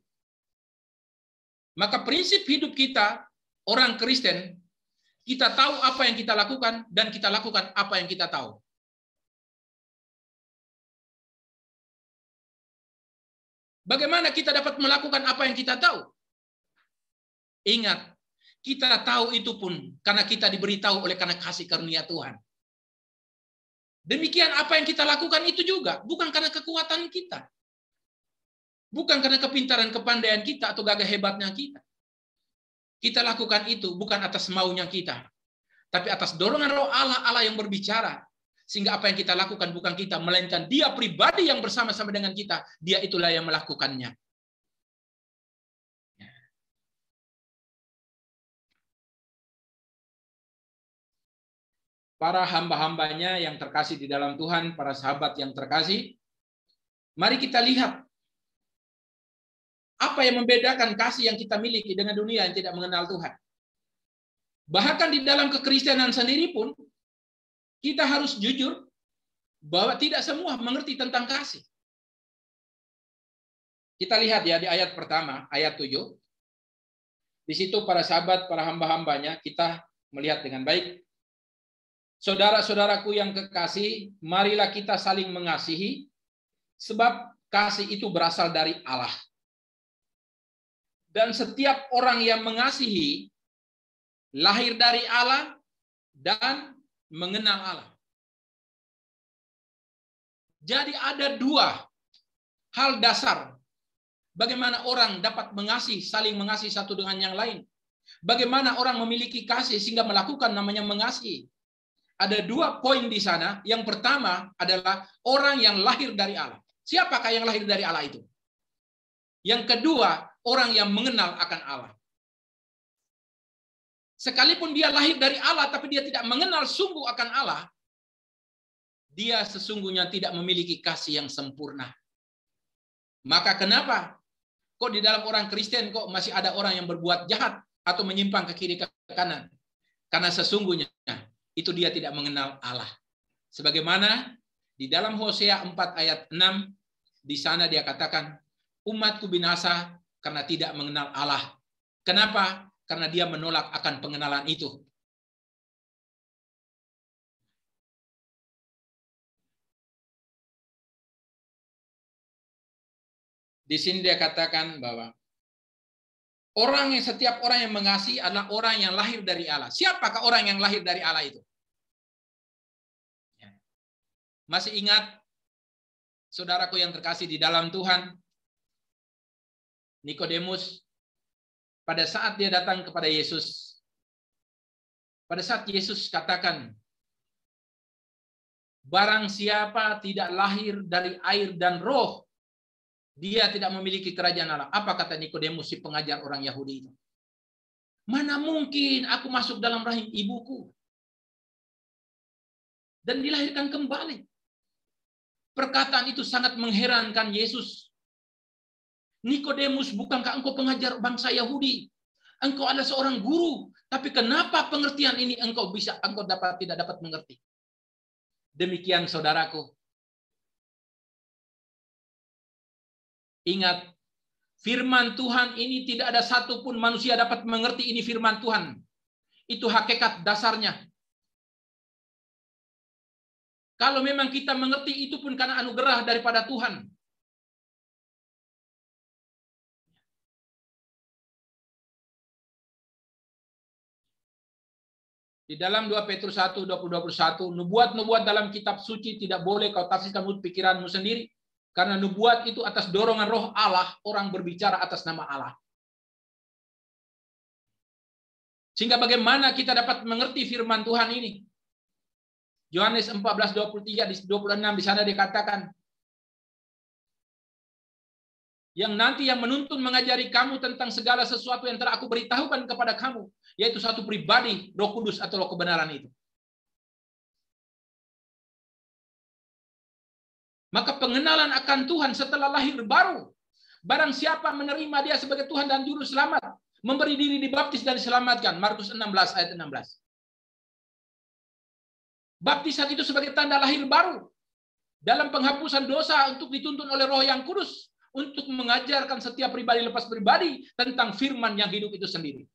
[SPEAKER 9] Maka prinsip hidup kita, orang Kristen, kita tahu apa yang kita lakukan dan kita lakukan apa yang kita tahu. Bagaimana kita dapat melakukan apa yang kita tahu? Ingat, kita tahu itu pun karena kita diberitahu oleh karena kasih karunia Tuhan. Demikian apa yang kita lakukan itu juga bukan karena kekuatan kita. Bukan karena kepintaran, kepandaian kita atau gagah hebatnya kita. Kita lakukan itu bukan atas maunya kita, tapi atas dorongan roh Allah, Allah yang berbicara. Sehingga apa yang kita lakukan bukan kita, melainkan Dia pribadi yang bersama-sama dengan kita. Dia itulah yang melakukannya. Para hamba-hambanya yang terkasih di dalam Tuhan, para sahabat yang terkasih, mari kita lihat apa yang membedakan kasih yang kita miliki dengan dunia yang tidak mengenal Tuhan. Bahkan di dalam kekristenan sendiri pun, kita harus jujur bahwa tidak semua mengerti tentang kasih. Kita lihat ya di ayat pertama, ayat 7. Di situ para sahabat, para hamba-hambanya, kita melihat dengan baik. Saudara-saudaraku yang kekasih, marilah kita saling mengasihi, sebab kasih itu berasal dari Allah. Dan setiap orang yang mengasihi, lahir dari Allah dan mengenal Allah. Jadi ada dua hal dasar bagaimana orang dapat mengasihi, saling mengasihi satu dengan yang lain. Bagaimana orang memiliki kasih sehingga melakukan namanya mengasihi. Ada dua poin di sana. Yang pertama adalah orang yang lahir dari Allah. Siapakah yang lahir dari Allah itu? Yang kedua, orang yang mengenal akan Allah. Sekalipun dia lahir dari Allah, tapi dia tidak mengenal sungguh akan Allah, dia sesungguhnya tidak memiliki kasih yang sempurna. Maka kenapa? Kok di dalam orang Kristen kok masih ada orang yang berbuat jahat atau menyimpang ke kiri ke kanan? Karena sesungguhnya itu dia tidak mengenal Allah. Sebagaimana di dalam Hosea 4 ayat 6, di sana dia katakan, umatku binasa karena tidak mengenal Allah. Kenapa? Karena dia menolak akan pengenalan itu. Di sini dia katakan bahwa setiap orang yang mengasihi adalah orang yang lahir dari Allah. Siapakah orang yang lahir dari Allah itu? Masih ingat, saudaraku yang terkasih di dalam Tuhan, Nikodemus, pada saat dia datang kepada Yesus, pada saat Yesus katakan, barang siapa tidak lahir dari air dan roh, dia tidak memiliki kerajaan Allah. Apa kata Nikodemus, si pengajar orang Yahudi itu? Mana mungkin aku masuk dalam rahim ibuku dan dilahirkan kembali? Perkataan itu sangat mengherankan Yesus. Nikodemus, bukankah engkau pengajar bangsa Yahudi? Engkau adalah seorang guru, tapi kenapa pengertian ini engkau tidak dapat mengerti? Demikian saudaraku. Ingat, firman Tuhan ini tidak ada satupun manusia dapat mengerti ini firman Tuhan. Itu hakikat dasarnya. Kalau memang kita mengerti, itu pun karena anugerah daripada Tuhan. Di dalam 2 Petrus 1, 20-21, nubuat-nubuat dalam kitab suci tidak boleh kau tafsirkan menurut pikiranmu sendiri. Karena nubuat itu atas dorongan roh Allah, orang berbicara atas nama Allah. Sehingga bagaimana kita dapat mengerti firman Tuhan ini? Yohanes 14:23 di 26 di sana dikatakan, yang nanti yang menuntun mengajari kamu tentang segala sesuatu yang telah aku beritahukan kepada kamu, yaitu satu pribadi, Roh Kudus atau Roh kebenaran itu. Maka pengenalan akan Tuhan setelah lahir baru. Barang siapa menerima dia sebagai Tuhan dan Juru Selamat, memberi diri dibaptis dan diselamatkan. Markus 16 ayat 16. Baptisan itu sebagai tanda lahir baru. Dalam penghapusan dosa untuk dituntun oleh Roh yang Kudus. Untuk mengajarkan setiap pribadi lepas pribadi tentang firman yang hidup itu sendiri.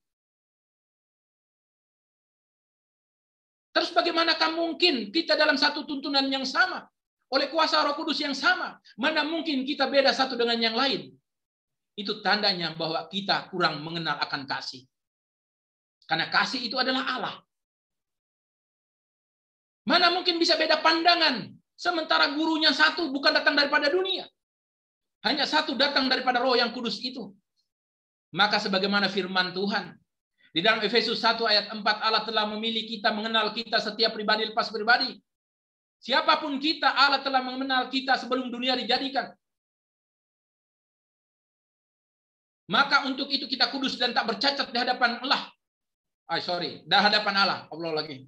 [SPEAKER 9] Terus bagaimanakah mungkin kita dalam satu tuntunan yang sama? Oleh kuasa Roh Kudus yang sama. Mana mungkin kita beda satu dengan yang lain? Itu tandanya bahwa kita kurang mengenal akan kasih. Karena kasih itu adalah Allah. Mana mungkin bisa beda pandangan? Sementara gurunya satu bukan datang daripada dunia. Hanya satu datang daripada Roh yang Kudus itu. Maka sebagaimana firman Tuhan. Di dalam Efesus 1 ayat 4, Allah telah memilih kita, mengenal kita setiap pribadi lepas pribadi. Siapapun kita, Allah telah mengenal kita sebelum dunia dijadikan. Maka untuk itu kita kudus dan tak bercacat di hadapan Allah. Di hadapan Allah. Allah lagi.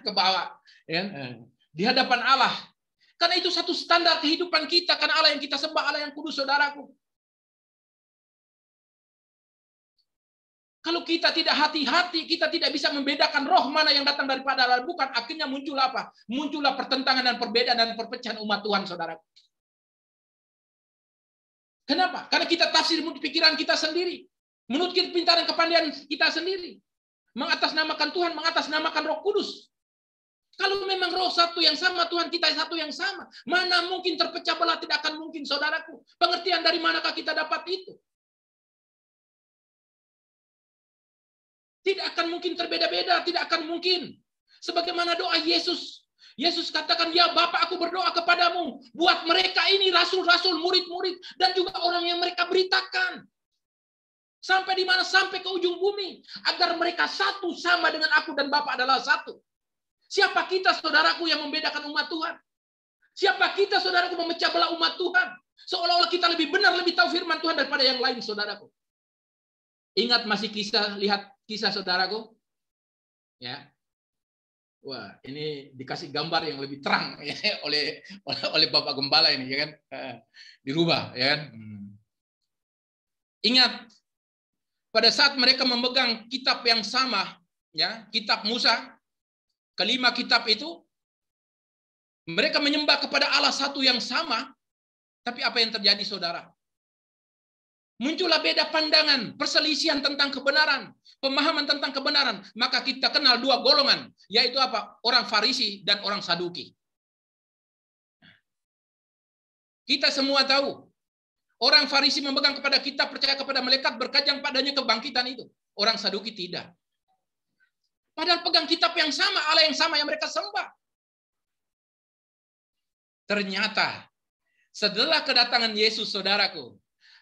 [SPEAKER 9] Ke bawah. Di hadapan Allah. Karena itu satu standar kehidupan kita. Karena Allah yang kita sembah, Allah yang kudus, saudaraku. Kalau kita tidak hati-hati, kita tidak bisa membedakan roh mana yang datang daripada Allah. Bukan, akhirnya muncul apa? Muncullah pertentangan dan perbedaan dan perpecahan umat Tuhan, saudaraku. Kenapa? Karena kita tafsir menurut pikiran kita sendiri. Menurut kepintaran kepandaian kita sendiri. Mengatasnamakan Tuhan, mengatasnamakan Roh Kudus. Kalau memang roh satu yang sama, Tuhan kita satu yang sama. Mana mungkin terpecah belah, tidak akan mungkin, saudaraku. Pengertian dari manakah kita dapat itu? Tidak akan mungkin terbeda-beda, tidak akan mungkin. Sebagaimana doa Yesus. Yesus katakan, ya Bapa, aku berdoa kepadamu. Buat mereka ini rasul-rasul, murid-murid, dan juga orang yang mereka beritakan. Sampai di mana? Sampai ke ujung bumi. Agar mereka satu sama dengan aku dan Bapa adalah satu. Siapa kita, saudaraku, yang membedakan umat Tuhan? Siapa kita, saudaraku, memecah belah umat Tuhan? Seolah-olah kita lebih benar, lebih tahu firman Tuhan daripada yang lain, saudaraku. Ingat masih lihat kisah saudaraku? Ya. Wah, ini dikasih gambar yang lebih terang ya, oleh Bapak Gembala ini, ya kan? Dirubah, ya kan? Ingat, pada saat mereka memegang kitab yang sama, ya, kitab Musa, kelima kitab itu, mereka menyembah kepada Allah satu yang sama, tapi apa yang terjadi, saudara? Muncullah beda pandangan, perselisihan tentang kebenaran, pemahaman tentang kebenaran. Maka kita kenal dua golongan, yaitu apa? Orang Farisi dan orang Saduki. Kita semua tahu, orang Farisi memegang kepada kitab, percaya kepada malaikat, berkajang padanya kebangkitan itu. Orang Saduki tidak. Padahal pegang kitab yang sama, Allah yang sama yang mereka sembah. Ternyata, setelah kedatangan Yesus, saudaraku,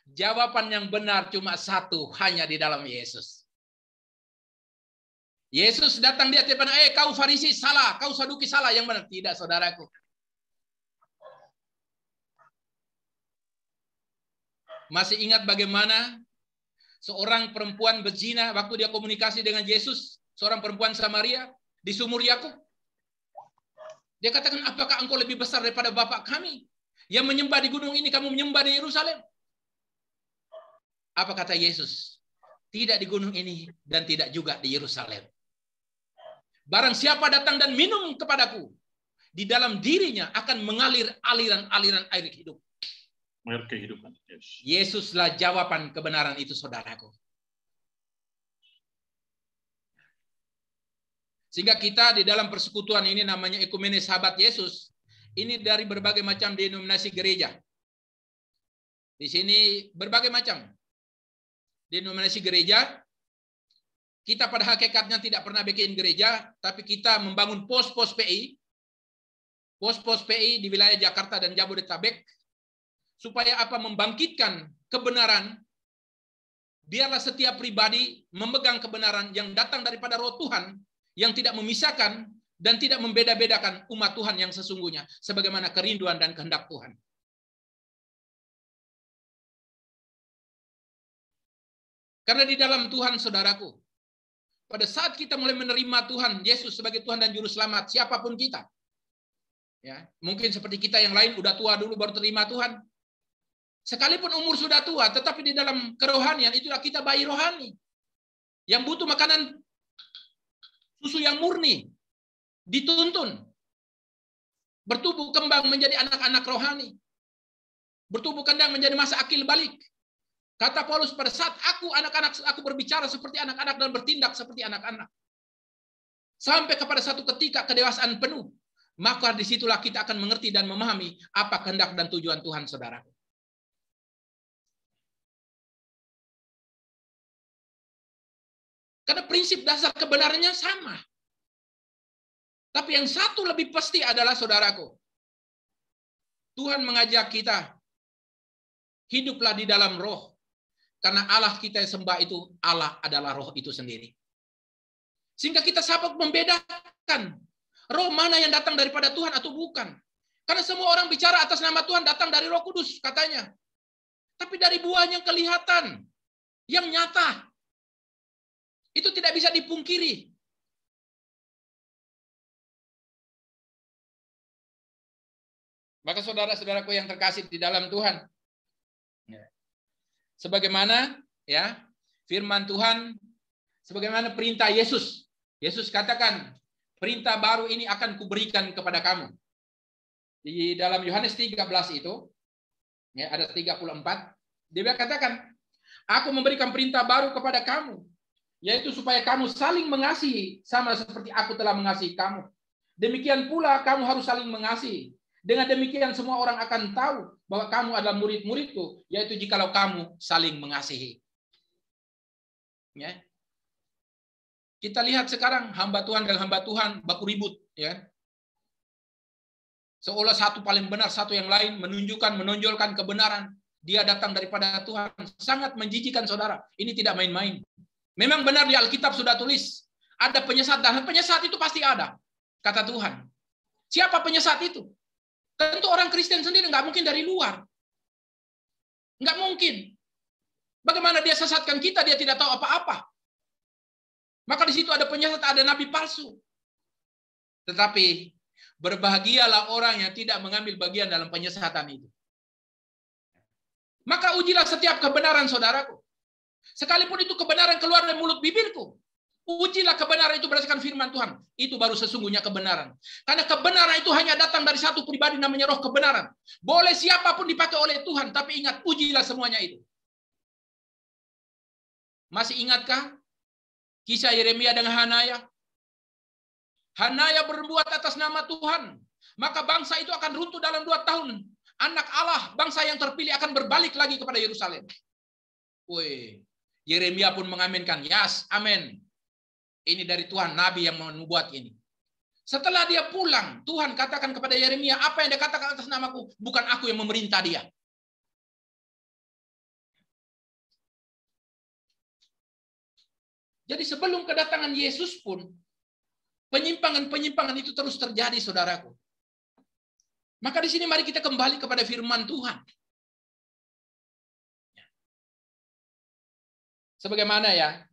[SPEAKER 9] jawaban yang benar cuma satu, hanya di dalam Yesus. Yesus datang di hadapan, kau Farisi salah, kau Saduki salah, yang benar. Tidak, saudaraku. Masih ingat bagaimana seorang perempuan berzina waktu dia komunikasi dengan Yesus, seorang perempuan Samaria di sumur Yakub. Dia katakan, apakah engkau lebih besar daripada Bapak kami yang menyembah di gunung ini, kamu menyembah di Yerusalem? Apa kata Yesus? Tidak di gunung ini dan tidak juga di Yerusalem. Barang siapa datang dan minum kepadaku, di dalam dirinya akan mengalir aliran-aliran air hidup.
[SPEAKER 7] Air kehidupan. Yes.
[SPEAKER 9] Yesuslah jawaban kebenaran itu, saudaraku. Sehingga kita di dalam persekutuan ini namanya Ekumene Sahabat Yesus. Ini dari berbagai macam denominasi gereja. Di sini berbagai macam denominasi gereja. Kita pada hakikatnya tidak pernah bikin gereja, tapi kita membangun pos-pos PI. Pos-pos PI di wilayah Jakarta dan Jabodetabek. Supaya apa? Membangkitkan kebenaran. Biarlah setiap pribadi memegang kebenaran yang datang daripada Roh Tuhan, yang tidak memisahkan dan tidak membeda-bedakan umat Tuhan yang sesungguhnya. Sebagaimana kerinduan dan kehendak Tuhan. Karena di dalam Tuhan, saudaraku, pada saat kita mulai menerima Tuhan Yesus sebagai Tuhan dan Juru Selamat, siapapun kita, ya, mungkin seperti kita yang lain udah tua dulu baru terima Tuhan. Sekalipun umur sudah tua, tetapi di dalam kerohanian itulah kita bayi rohani yang butuh makanan susu yang murni, dituntun, bertumbuh kembang menjadi anak-anak rohani, bertumbuh kembang menjadi masa akil balik. Kata Paulus, pada saat aku berbicara seperti anak-anak dan bertindak seperti anak-anak. Sampai kepada satu ketika kedewasaan penuh, maka disitulah kita akan mengerti dan memahami apa kehendak dan tujuan Tuhan, saudara. Karena prinsip dasar kebenarannya sama. Tapi yang satu lebih pasti adalah, saudaraku, Tuhan mengajak kita, hiduplah di dalam roh. Karena Allah kita yang sembah itu, Allah adalah roh itu sendiri. Sehingga kita sahabat membedakan roh mana yang datang daripada Tuhan atau bukan. Karena semua orang bicara atas nama Tuhan datang dari Roh Kudus katanya. Tapi dari buahnya yang kelihatan, yang nyata, itu tidak bisa dipungkiri. Maka saudara-saudaraku yang terkasih di dalam Tuhan, sebagaimana ya firman Tuhan, sebagaimana perintah Yesus. Yesus katakan, perintah baru ini akan kuberikan kepada kamu. Di dalam Yohanes 13 itu, ya, ada 34, dia katakan, aku memberikan perintah baru kepada kamu, yaitu supaya kamu saling mengasihi sama seperti aku telah mengasihi kamu. Demikian pula kamu harus saling mengasihi. Dengan demikian semua orang akan tahu bahwa kamu adalah murid-muridku, yaitu jikalau kamu saling mengasihi. Ya. Kita lihat sekarang hamba Tuhan dan hamba Tuhan baku ribut, ya. Seolah satu paling benar, satu yang lain menonjolkan kebenaran. Dia datang daripada Tuhan. Sangat menjijikan, saudara. Ini tidak main-main. Memang benar di Alkitab sudah tulis, ada penyesat, dan penyesat itu pasti ada, kata Tuhan. Siapa penyesat itu? Tentu orang Kristen sendiri, nggak mungkin dari luar. Nggak mungkin. Bagaimana dia sesatkan kita, dia tidak tahu apa-apa. Maka di situ ada penyesat, ada nabi palsu. Tetapi berbahagialah orang yang tidak mengambil bagian dalam penyesatan itu. Maka ujilah setiap kebenaran, saudaraku. Sekalipun itu kebenaran keluar dari mulut bibirku, ujilah kebenaran itu berdasarkan firman Tuhan. Itu baru sesungguhnya kebenaran. Karena kebenaran itu hanya datang dari satu pribadi namanya roh kebenaran. Boleh siapapun dipakai oleh Tuhan, tapi ingat, ujilah semuanya itu. Masih ingatkah kisah Yeremia dengan Hanaya? Hanaya berbuat atas nama Tuhan, maka bangsa itu akan runtuh dalam 2 tahun. Anak Allah, bangsa yang terpilih akan berbalik lagi kepada Yerusalem. Woi, Yeremia pun mengaminkan, yes, amin. Ini dari Tuhan, Nabi yang membuat ini. Setelah dia pulang, Tuhan katakan kepada Yeremia, apa yang dia katakan atas namaku, bukan aku yang memerintah dia. Jadi sebelum kedatangan Yesus pun, penyimpangan-penyimpangan itu terus terjadi, saudaraku. Maka di sini mari kita kembali kepada firman Tuhan. Sebagaimana ya,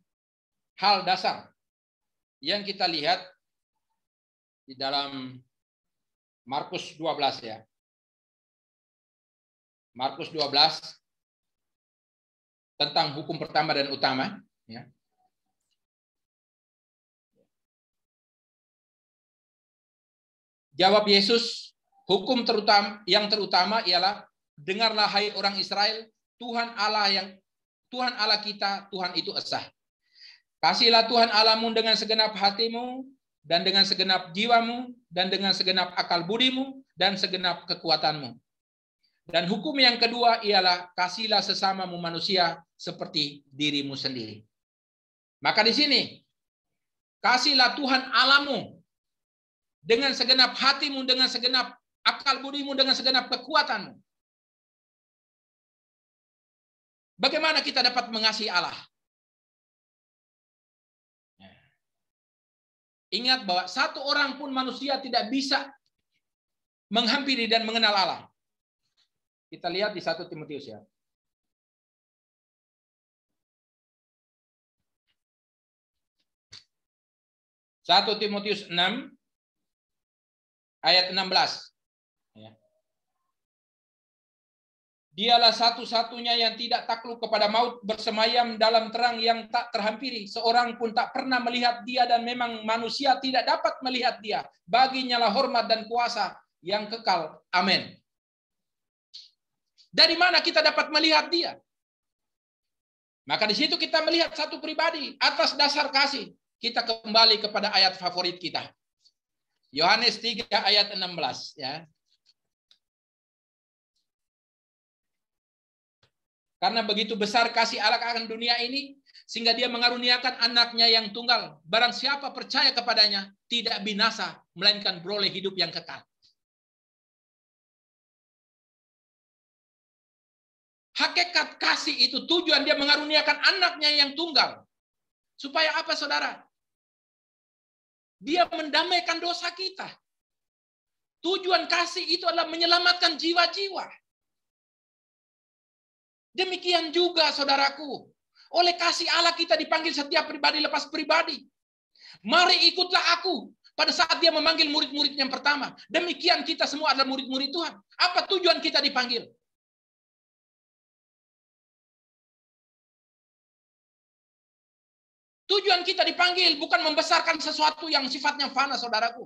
[SPEAKER 9] hal dasar yang kita lihat di dalam Markus 12 ya. Markus 12 tentang hukum pertama dan utama ya. Jawab Yesus, hukum yang terutama ialah, dengarlah hai orang Israel, Tuhan Allah kita, Tuhan itu esa. Kasihlah Tuhan Allahmu dengan segenap hatimu, dan dengan segenap jiwamu, dan dengan segenap akal budimu, dan segenap kekuatanmu. Dan hukum yang kedua ialah, kasihlah sesamamu manusia seperti dirimu sendiri. Maka di sini, kasihlah Tuhan Allahmu dengan segenap hatimu, dengan segenap akal budimu, dengan segenap kekuatanmu. Bagaimana kita dapat mengasihi Allah? Ingat bahwa satu orang pun manusia tidak bisa menghampiri dan mengenal Allah. Kita lihat di 1 Timotius ya. 1 Timotius 6 ayat 16. Ya. Dialah satu-satunya yang tidak takluk kepada maut, bersemayam dalam terang yang tak terhampiri. Seorang pun tak pernah melihat dia dan memang manusia tidak dapat melihat dia. Baginya lah hormat dan kuasa yang kekal. Amin. Dari mana kita dapat melihat dia? Maka di situ kita melihat satu pribadi atas dasar kasih. Kita kembali kepada ayat favorit kita. Yohanes 3 ayat 16 ya. Karena begitu besar kasih Allah akan dunia ini, sehingga dia mengaruniakan anaknya yang tunggal. Barang siapa percaya kepadanya, tidak binasa, melainkan beroleh hidup yang kekal. Hakikat kasih itu tujuan dia mengaruniakan anaknya yang tunggal. Supaya apa, saudara? Dia mendamaikan dosa kita. Tujuan kasih itu adalah menyelamatkan jiwa-jiwa. Demikian juga saudaraku, oleh kasih Allah kita dipanggil setiap pribadi lepas pribadi. Mari ikutlah aku pada saat dia memanggil murid-murid yang pertama. Demikian kita semua adalah murid-murid Tuhan. Apa tujuan kita dipanggil? Tujuan kita dipanggil bukan membesarkan sesuatu yang sifatnya fana, saudaraku.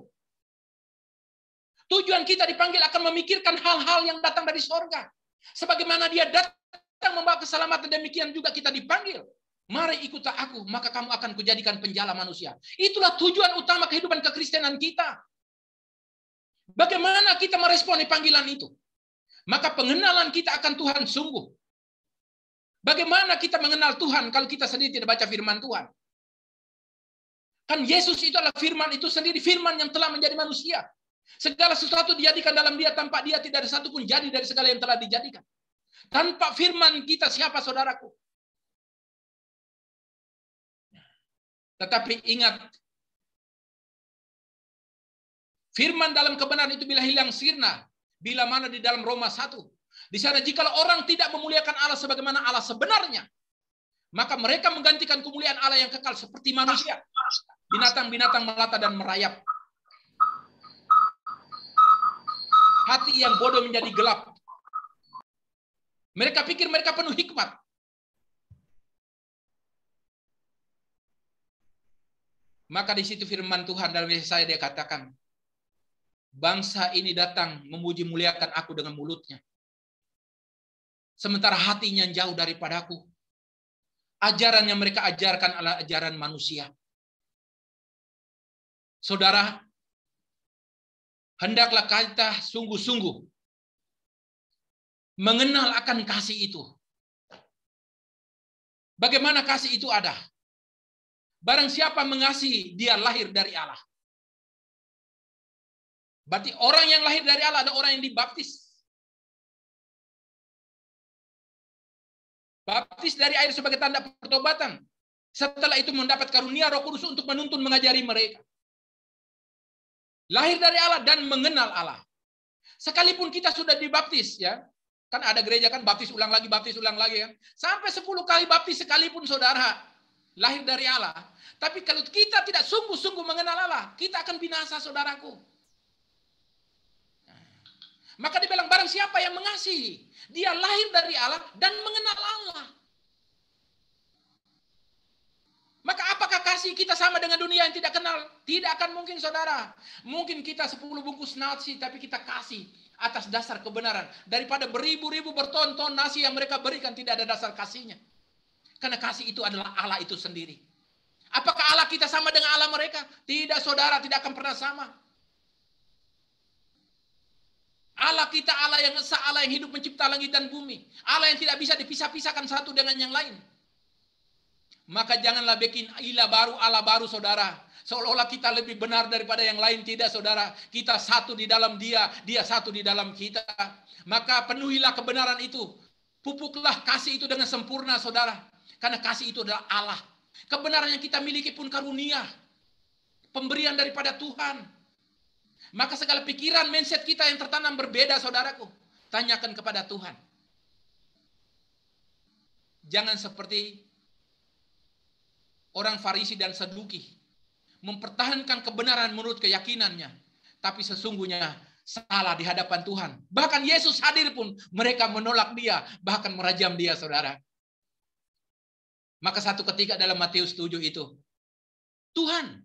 [SPEAKER 9] Tujuan kita dipanggil akan memikirkan hal-hal yang datang dari sorga. Sebagaimana dia datang membawa keselamatan, demikian juga kita dipanggil. Mari ikutlah aku, maka kamu akan kujadikan penjala manusia. Itulah tujuan utama kehidupan kekristenan kita. Bagaimana kita meresponi panggilan itu? Maka pengenalan kita akan Tuhan sungguh. Bagaimana kita mengenal Tuhan kalau kita sendiri tidak baca firman Tuhan? Kan Yesus itu adalah firman itu sendiri, firman yang telah menjadi manusia. Segala sesuatu dijadikan dalam dia, tanpa dia tidak ada satu pun jadi dari segala yang telah dijadikan. Tanpa firman kita siapa, saudaraku? Tetapi ingat, firman dalam kebenaran itu bila hilang sirna, bila mana di dalam Roma 1. Di sana jikalau orang tidak memuliakan Allah sebagaimana Allah sebenarnya, maka mereka menggantikan kemuliaan Allah yang kekal seperti manusia. Binatang-binatang melata dan merayap. Hati yang bodoh menjadi gelap. Mereka pikir mereka penuh hikmat. Maka di situ firman Tuhan dalam Yesaya dia katakan, bangsa ini datang memuji muliakan aku dengan mulutnya, sementara hatinya jauh daripadaku. Ajaran yang mereka ajarkan adalah ajaran manusia. Saudara, hendaklah kita sungguh-sungguh mengenal akan kasih itu. Bagaimana kasih itu ada? Barang siapa mengasihi, dia lahir dari Allah. Berarti orang yang lahir dari Allah ada orang yang dibaptis. Baptis dari air sebagai tanda pertobatan. Setelah itu mendapat karunia Roh Kudus untuk menuntun mengajari mereka. Lahir dari Allah dan mengenal Allah. Sekalipun kita sudah dibaptis, ya. Kan ada gereja kan baptis ulang lagi kan. Sampai 10 kali baptis sekalipun saudara lahir dari Allah. Tapi kalau kita tidak sungguh-sungguh mengenal Allah, kita akan binasa, saudaraku. Maka dibilang barang siapa yang mengasihi, dia lahir dari Allah dan mengenal Allah. Maka apakah kasih kita sama dengan dunia yang tidak kenal? Tidak akan mungkin, saudara. Mungkin kita 10 bungkus nasi, tapi kita kasih atas dasar kebenaran. Daripada beribu-ribu berton-ton nasi yang mereka berikan, tidak ada dasar kasihnya. Karena kasih itu adalah Allah itu sendiri. Apakah Allah kita sama dengan Allah mereka? Tidak, saudara, tidak akan pernah sama. Allah kita Allah yang esa, Allah yang hidup mencipta langit dan bumi. Allah yang tidak bisa dipisah-pisahkan satu dengan yang lain. Maka janganlah bikin ilah baru, Allah baru, saudara. Seolah-olah kita lebih benar daripada yang lain. Tidak, saudara. Kita satu di dalam dia, dia satu di dalam kita. Maka penuhilah kebenaran itu. Pupuklah kasih itu dengan sempurna, saudara. Karena kasih itu adalah Allah. Kebenaran yang kita miliki pun karunia. Pemberian daripada Tuhan. Maka segala pikiran, mindset kita yang tertanam berbeda, saudaraku. Tanyakan kepada Tuhan. Jangan seperti orang Farisi dan Saduki. mempertahankan kebenaran menurut keyakinannya, tapi sesungguhnya salah di hadapan Tuhan. Bahkan Yesus hadir pun mereka menolak dia, bahkan merajam dia, saudara. Maka satu ketika dalam Matius 7 itu, Tuhan,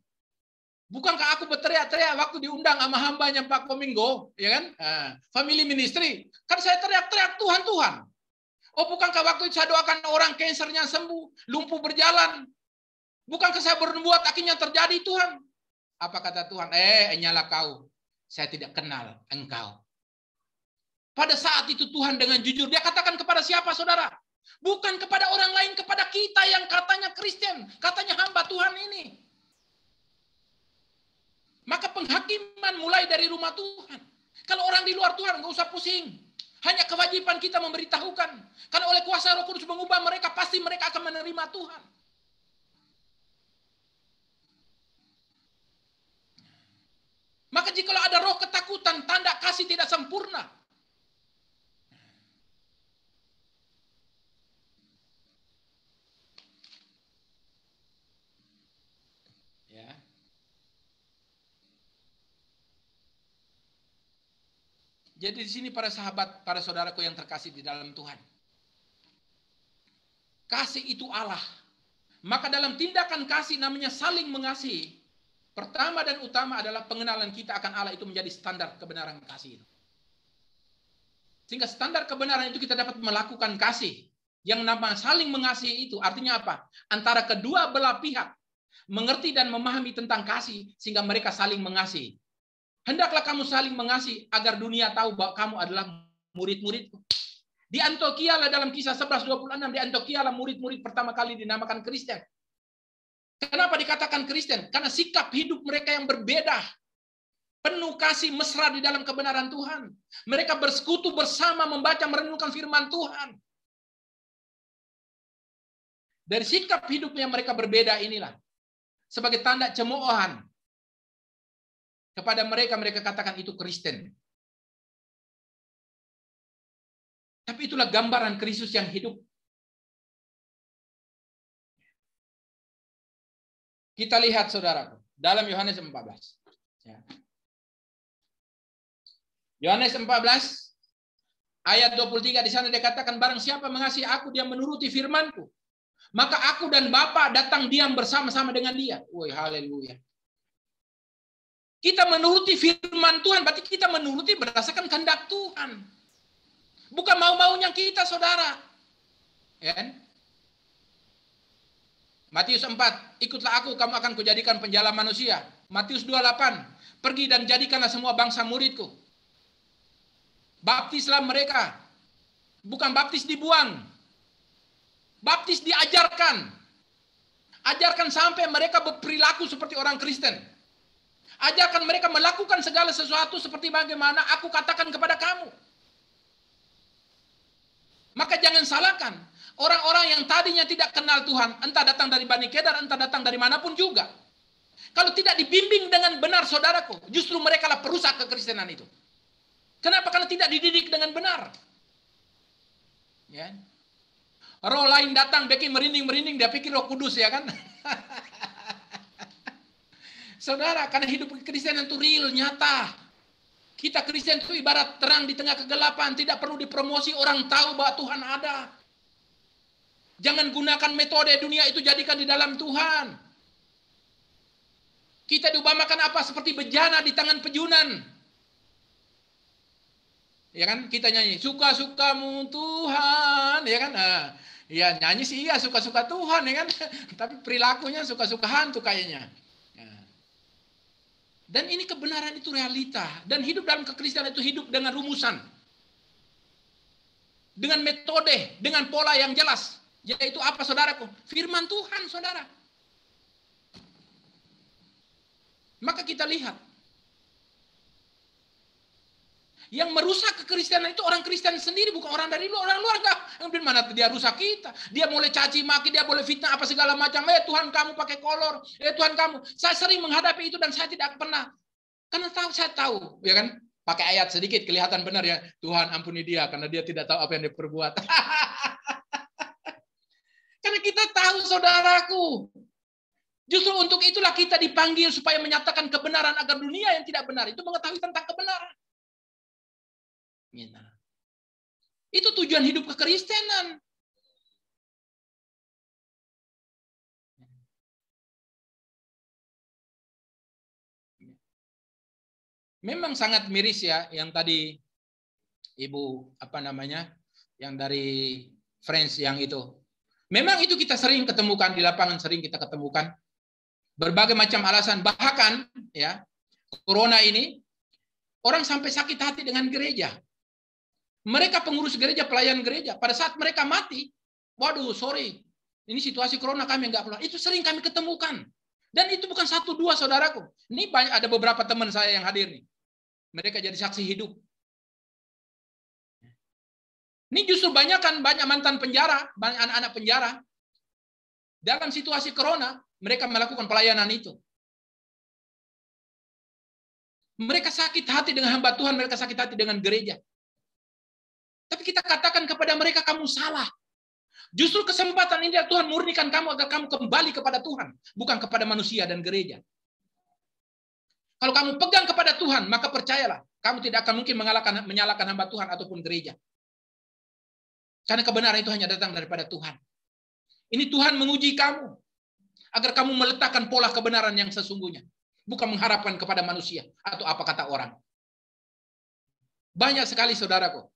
[SPEAKER 9] bukankah aku berteriak-teriak waktu diundang sama hambanya Pak Komingo, ya kan? Family ministry, kan saya teriak-teriak Tuhan, Tuhan. Oh, bukankah waktu itu saya doakan orang kansernya sembuh, lumpuh berjalan? Bukankah saya berbuat akhirnya terjadi, Tuhan? Apa kata Tuhan? Nyala kau. Saya tidak kenal engkau. Pada saat itu Tuhan dengan jujur, dia katakan kepada siapa, saudara? Bukan kepada orang lain, kepada kita yang katanya Kristen, katanya hamba Tuhan ini. Maka penghakiman mulai dari rumah Tuhan. Kalau orang di luar Tuhan, nggak usah pusing. Hanya kewajiban kita memberitahukan. Karena oleh kuasa Roh Kudus mengubah mereka, pasti mereka akan menerima Tuhan. Maka jikalau ada roh ketakutan, tanda kasih tidak sempurna. Ya. Jadi di sini para sahabat, para saudaraku yang terkasih di dalam Tuhan. Kasih itu Allah. Maka dalam tindakan kasih namanya saling mengasihi. Pertama dan utama adalah pengenalan kita akan Allah itu menjadi standar kebenaran kasih. Sehingga standar kebenaran itu kita dapat melakukan kasih. Yang namanya saling mengasihi itu artinya apa? Antara kedua belah pihak mengerti dan memahami tentang kasih sehingga mereka saling mengasihi. Hendaklah kamu saling mengasihi agar dunia tahu bahwa kamu adalah murid-muridku. Di Antioquia lah dalam kisah 11:26 di Antioquia lah murid-murid pertama kali dinamakan Kristen. Kenapa dikatakan Kristen? Karena sikap hidup mereka yang berbeda. Penuh kasih mesra di dalam kebenaran Tuhan. Mereka bersekutu bersama membaca merenungkan firman Tuhan. Dari sikap hidup yang mereka berbeda inilah. Sebagai tanda cemoohan. Kepada mereka, mereka katakan itu Kristen. Tapi itulah gambaran Kristus yang hidup. Kita lihat, saudaraku, dalam Yohanes 14. Ya. Yohanes 14, ayat 23, di sana dia katakan, barang siapa mengasihi aku, dia menuruti firmanku. Maka aku dan Bapa datang diam bersama-sama dengan dia. Woi, haleluya. Kita menuruti firman Tuhan, berarti kita menuruti berdasarkan kehendak Tuhan. Bukan mau-maunya kita, saudara. Ya. Matius 4, ikutlah aku, kamu akan kujadikan penjala manusia. Matius 28, pergi dan jadikanlah semua bangsa muridku. Baptislah mereka. Bukan baptis dibuang. Baptis diajarkan. Ajarkan sampai mereka berperilaku seperti orang Kristen. Ajarkan mereka melakukan segala sesuatu seperti bagaimana aku katakan kepada kamu. Maka jangan salahkan. Orang-orang yang tadinya tidak kenal Tuhan, entah datang dari Bani Kedar, entah datang dari manapun juga. Kalau tidak dibimbing dengan benar, saudaraku, justru mereka lah perusak kekristenan itu. Kenapa? Karena tidak dididik dengan benar. Ya. Roh lain datang, bikin merinding-merinding, dia pikir Roh Kudus, ya kan? Saudara, karena hidup kekristenan itu real, nyata. Kita Kristen itu ibarat terang di tengah kegelapan, tidak perlu dipromosi, orang tahu bahwa Tuhan ada. Jangan gunakan metode dunia itu jadikan di dalam Tuhan. Kita diumpamakan apa? Seperti bejana di tangan pejunan. Ya kan? Kita nyanyi, suka-sukamu Tuhan. Ya kan? Ya nyanyi sih iya, suka-suka Tuhan. Ya kan? Tapi perilakunya suka-suka hantu kayaknya. Dan ini kebenaran itu realita. Dan hidup dalam kekristenan itu hidup dengan rumusan. Dengan metode, dengan pola yang jelas. Yaitu apa, saudaraku? Firman Tuhan, saudara. Maka kita lihat. Yang merusak kekristenan itu orang Kristen sendiri, bukan orang dari luar. Orang luar enggak. Di mana dia rusak kita? Dia boleh caci maki, dia boleh fitnah apa segala macam. Tuhan kamu pakai kolor. Tuhan kamu. Saya sering menghadapi itu dan saya tidak pernah. Karena saya tahu, ya kan? Pakai ayat sedikit kelihatan benar ya. Tuhan ampuni dia karena dia tidak tahu apa yang dia perbuat. Karena kita tahu, saudaraku, Justru untuk itulah kita dipanggil supaya menyatakan kebenaran agar dunia yang tidak benar itu mengetahui tentang kebenaran. Itu tujuan hidup kekristenan. Memang sangat miris ya yang tadi Ibu yang dari Friends yang itu. Memang itu kita sering ketemukan di lapangan, sering kita ketemukan berbagai macam alasan. Bahkan ya, corona ini orang sampai sakit hati dengan gereja. Mereka pengurus gereja, pelayan gereja, pada saat mereka mati, waduh, sorry, ini situasi corona kami nggak pulang. Itu sering kami ketemukan. Dan itu bukan 1, 2 saudaraku. Ini ada beberapa teman saya yang hadir nih. Mereka jadi saksi hidup. Ini justru banyak mantan penjara, banyak anak-anak penjara. Dalam situasi corona, mereka melakukan pelayanan itu. Mereka sakit hati dengan hamba Tuhan, mereka sakit hati dengan gereja. Tapi kita katakan kepada mereka, kamu salah. Justru kesempatan ini Tuhan murnikan kamu agar kamu kembali kepada Tuhan, bukan kepada manusia dan gereja. Kalau kamu pegang kepada Tuhan, maka percayalah, kamu tidak akan mungkin menyalahkan hamba Tuhan ataupun gereja. Karena kebenaran itu hanya datang daripada Tuhan. Ini Tuhan menguji kamu, agar kamu meletakkan pola kebenaran yang sesungguhnya. Bukan mengharapkan kepada manusia, atau apa kata orang. Banyak sekali saudaraku.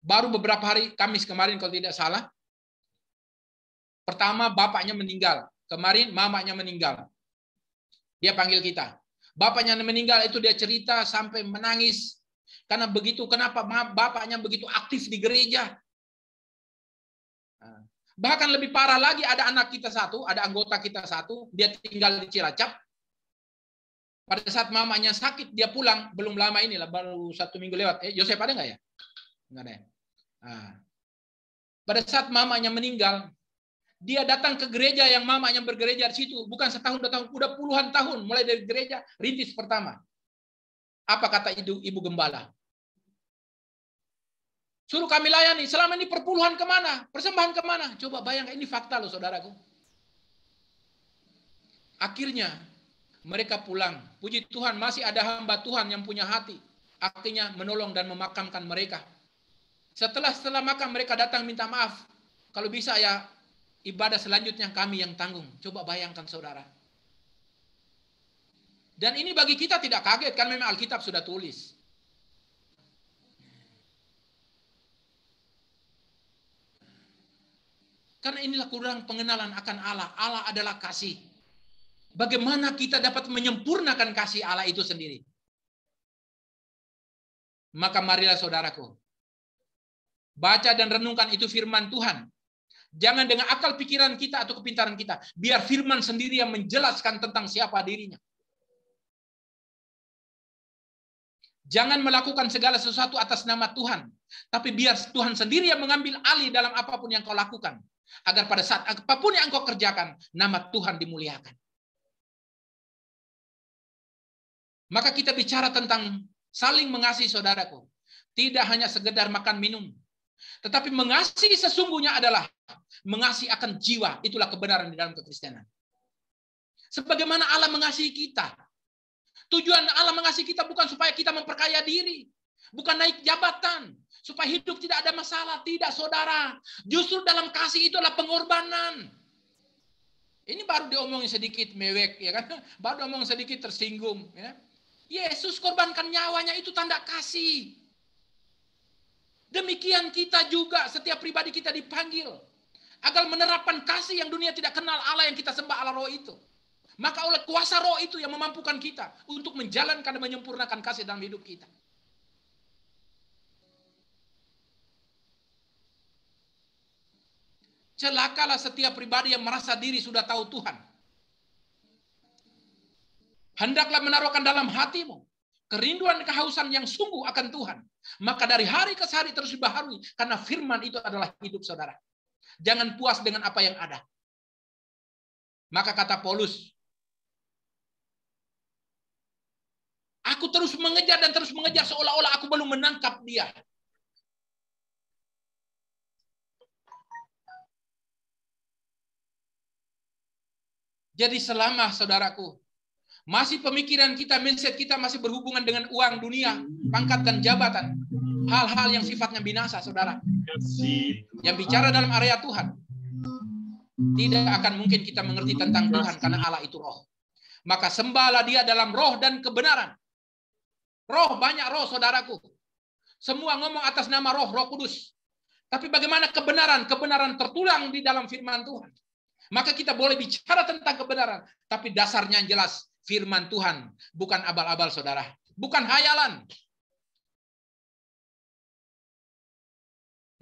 [SPEAKER 9] Baru beberapa hari, Kamis kemarin kalau tidak salah, pertama bapaknya meninggal. Kemarin mamanya meninggal. Dia panggil kita. Bapaknya meninggal itu dia cerita sampai menangis. Karena begitu, kenapa bapaknya begitu aktif di gereja. Bahkan lebih parah lagi, ada anak kita satu, ada anggota kita satu, dia tinggal di Cilacap. Pada saat mamanya sakit, dia pulang, belum lama inilah, baru 1 minggu lewat. Yosef ada nggak ya? Nggak ada ya? Pada saat mamanya meninggal, dia datang ke gereja yang mamanya bergereja di situ. Bukan setahun, 2 tahun, udah puluhan tahun. Mulai dari gereja, rintis pertama. Apa kata ibu gembala? Suruh kami layani. Selama ini perpuluhan kemana? Persembahan kemana? Coba bayangkan, ini fakta loh saudaraku. Akhirnya mereka pulang. Puji Tuhan masih ada hamba Tuhan yang punya hati. Artinya menolong dan memakamkan mereka. Setelah makam mereka datang minta maaf. Kalau bisa ya ibadah selanjutnya kami yang tanggung. Coba bayangkan saudara. Dan ini bagi kita tidak kaget kan memang Alkitab sudah tulis. Karena inilah kurang pengenalan akan Allah. Allah adalah kasih. Bagaimana kita dapat menyempurnakan kasih Allah itu sendiri? Maka marilah saudaraku, baca dan renungkan itu firman Tuhan. Jangan dengan akal pikiran kita atau kepintaran kita. Biar firman sendiri yang menjelaskan tentang siapa dirinya. Jangan melakukan segala sesuatu atas nama Tuhan. Tapi biar Tuhan sendiri yang mengambil alih dalam apapun yang kau lakukan. Agar pada saat apapun yang engkau kerjakan, nama Tuhan dimuliakan. Maka kita bicara tentang saling mengasihi saudaraku. Tidak hanya sekedar makan minum. Tetapi mengasihi sesungguhnya adalah mengasihi akan jiwa. Itulah kebenaran di dalam kekristenan. Sebagaimana Allah mengasihi kita. Tujuan Allah mengasihi kita bukan supaya kita memperkaya diri. Bukan naik jabatan. Supaya hidup tidak ada masalah. Tidak, saudara. Justru dalam kasih itu adalah pengorbanan. Ini baru diomongin sedikit mewek, ya kan? Baru diomongin sedikit tersinggung. Ya. Yesus korbankan nyawanya, itu tanda kasih. Demikian kita juga, setiap pribadi kita dipanggil. Agar menerapkan kasih yang dunia tidak kenal, Allah yang kita sembah, Allah roh itu. Maka oleh kuasa roh itu yang memampukan kita untuk menjalankan dan menyempurnakan kasih dalam hidup kita. Celakalah setiap pribadi yang merasa diri sudah tahu Tuhan. Hendaklah menaruhkan dalam hatimu kerinduan dan kehausan yang sungguh akan Tuhan. Maka dari hari ke hari terus dibaharui. Karena firman itu adalah hidup saudara. Jangan puas dengan apa yang ada. Maka kata Paulus, aku terus mengejar dan terus mengejar seolah-olah aku belum menangkap dia. Jadi selama saudaraku, masih pemikiran kita, mindset kita masih berhubungan dengan uang, dunia, pangkat dan jabatan, hal-hal yang sifatnya binasa, saudara. Yang bicara dalam area Tuhan, tidak akan mungkin kita mengerti tentang Tuhan karena Allah itu roh. Maka sembahlah dia dalam roh dan kebenaran. Roh, banyak roh, saudaraku. Semua ngomong atas nama roh, Roh Kudus. Tapi bagaimana kebenaran? Kebenaran tertulang di dalam firman Tuhan. Maka kita boleh bicara tentang kebenaran. Tapi dasarnya yang jelas, firman Tuhan. Bukan abal-abal, saudara. Bukan hayalan.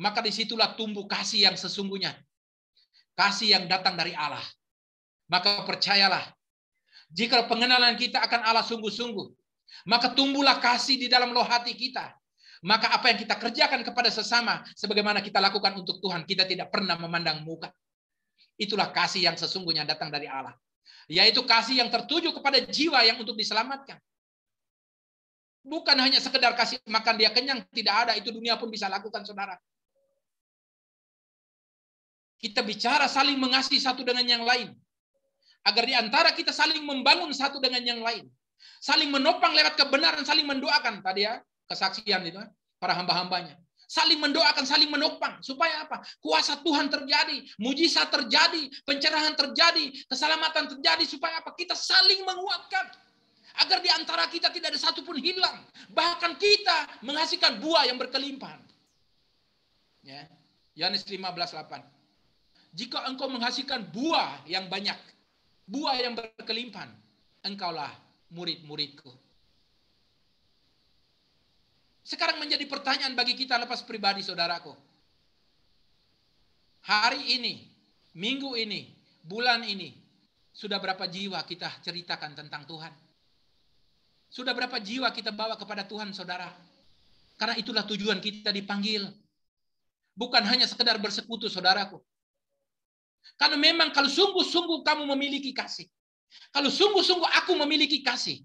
[SPEAKER 9] Maka disitulah tumbuh kasih yang sesungguhnya. Kasih yang datang dari Allah. Maka percayalah, jika pengenalan kita akan Allah sungguh-sungguh, maka tumbuhlah kasih di dalam loh hati kita. Maka apa yang kita kerjakan kepada sesama, sebagaimana kita lakukan untuk Tuhan, kita tidak pernah memandang muka. Itulah kasih yang sesungguhnya datang dari Allah. Yaitu kasih yang tertuju kepada jiwa yang untuk diselamatkan. Bukan hanya sekedar kasih makan dia kenyang, tidak ada, itu dunia pun bisa lakukan, saudara. Kita bicara saling mengasihi satu dengan yang lain. Agar di antara kita saling membangun satu dengan yang lain. Saling menopang lewat kebenaran, saling mendoakan. Tadi ya, kesaksian itu, para hamba-hambanya. Saling mendoakan, saling menopang. Supaya apa? Kuasa Tuhan terjadi, mujizat terjadi, pencerahan terjadi, keselamatan terjadi. Supaya apa? Kita saling menguatkan. Agar di antara kita tidak ada satu pun hilang. Bahkan kita menghasilkan buah yang berkelimpahan. Ya. Yohanes 15:8. Jika engkau menghasilkan buah yang banyak, buah yang berkelimpahan, engkaulah murid-muridku. Sekarang menjadi pertanyaan bagi kita lepas pribadi, saudaraku. Hari ini, minggu ini, bulan ini, sudah berapa jiwa kita ceritakan tentang Tuhan? Sudah berapa jiwa kita bawa kepada Tuhan, saudara? Karena itulah tujuan kita dipanggil. Bukan hanya sekedar bersekutu, saudaraku. Karena memang kalau sungguh-sungguh kamu memiliki kasih, kalau sungguh-sungguh aku memiliki kasih,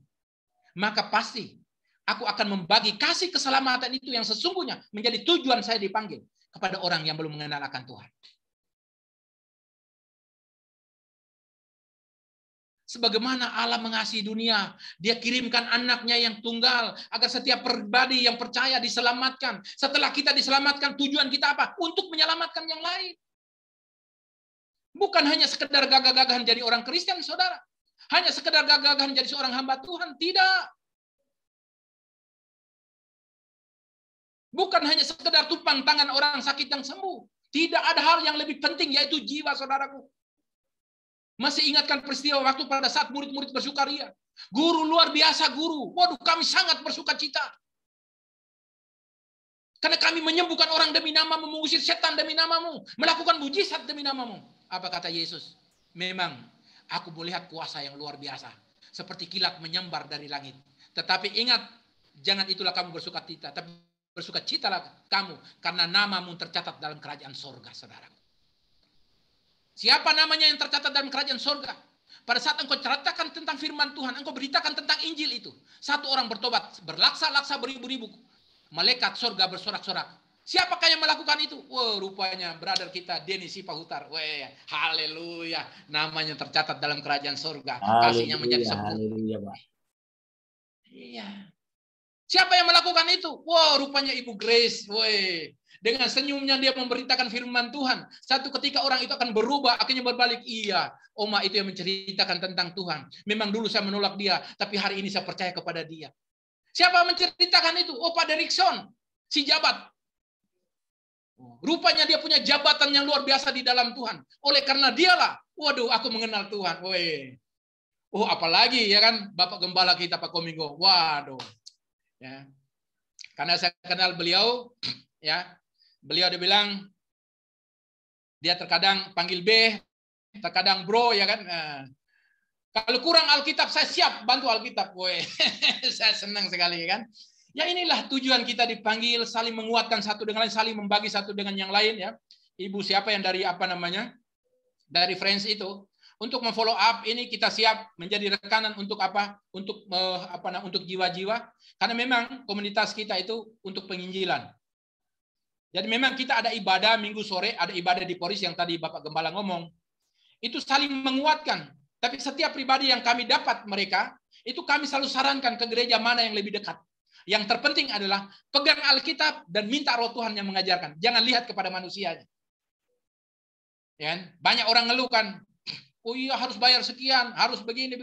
[SPEAKER 9] maka pasti aku akan membagi kasih keselamatan itu yang sesungguhnya menjadi tujuan saya dipanggil kepada orang yang belum mengenal akan Tuhan. Sebagaimana Allah mengasihi dunia, Dia kirimkan anaknya yang tunggal agar setiap pribadi yang percaya diselamatkan. Setelah kita diselamatkan, tujuan kita apa? Untuk menyelamatkan yang lain. Bukan hanya sekedar gagah-gagahan jadi orang Kristen, saudara. Hanya sekedar gagah-gagahan jadi seorang hamba Tuhan. Tidak. Bukan hanya sekedar tumpang tangan orang sakit yang sembuh. Tidak ada hal yang lebih penting, yaitu jiwa, saudaraku. Masih ingatkan peristiwa waktu pada saat murid-murid bersukaria. Guru luar biasa, guru. Waduh, kami sangat bersuka cita. Karena kami menyembuhkan orang demi namamu, mengusir setan demi namamu, melakukan mujizat demi namamu. Apa kata Yesus? Memang aku melihat kuasa yang luar biasa. Seperti kilat menyambar dari langit. Tetapi ingat, jangan itulah kamu bersuka cita. Tapi bersuka citalah kamu. Karena namamu tercatat dalam kerajaan sorga, saudara. Siapa namanya yang tercatat dalam kerajaan sorga? Pada saat engkau ceritakan tentang firman Tuhan, engkau beritakan tentang Injil itu. Satu orang bertobat, berlaksa-laksa beribu-ribu. Malaikat sorga bersorak-sorak. Siapakah yang melakukan itu? Wah, rupanya brother kita Denny Sipahutar. Wah, haleluya. Namanya tercatat dalam kerajaan sorga. Kasihnya menjadi sempurna.
[SPEAKER 3] Haleluya, Pak.
[SPEAKER 9] Iya. Siapa yang melakukan itu? Wah, rupanya Ibu Grace. Wah, dengan senyumnya dia memberitakan firman Tuhan. Satu ketika orang itu akan berubah, akhirnya berbalik. Iya, Oma itu yang menceritakan tentang Tuhan. Memang dulu saya menolak dia, tapi hari ini saya percaya kepada dia. Siapa yang menceritakan itu? Oh, Pak Derikson, si jabat. Rupanya dia punya jabatan yang luar biasa di dalam Tuhan. Oleh karena dialah, waduh, aku mengenal Tuhan. Weh. Oh, apalagi ya kan, Bapak Gembala kita Pak Komingo. Waduh. Ya. Karena saya kenal beliau, ya. Beliau dia bilang dia terkadang panggil B, terkadang bro, ya kan. Kalau kurang Alkitab, saya siap bantu Alkitab. Weh. Saya senang sekali, ya kan. Ya inilah tujuan kita dipanggil, saling menguatkan satu dengan lain, saling membagi satu dengan yang lain, ya. Ibu siapa yang dari apa namanya? Dari Friends itu untuk memfollow up ini kita siap menjadi rekanan untuk apa? Untuk untuk jiwa-jiwa. Karena memang komunitas kita itu untuk penginjilan. Jadi memang kita ada ibadah minggu sore, ada ibadah di Poris yang tadi Bapak Gembala ngomong. Itu saling menguatkan. Tapi setiap pribadi yang kami dapat mereka, itu kami selalu sarankan ke gereja mana yang lebih dekat. Yang terpenting adalah pegang Alkitab dan minta Roh Tuhan yang mengajarkan. Jangan lihat kepada manusianya. Ya, banyak orang ngeluh kan, oh iya harus bayar sekian, harus begini.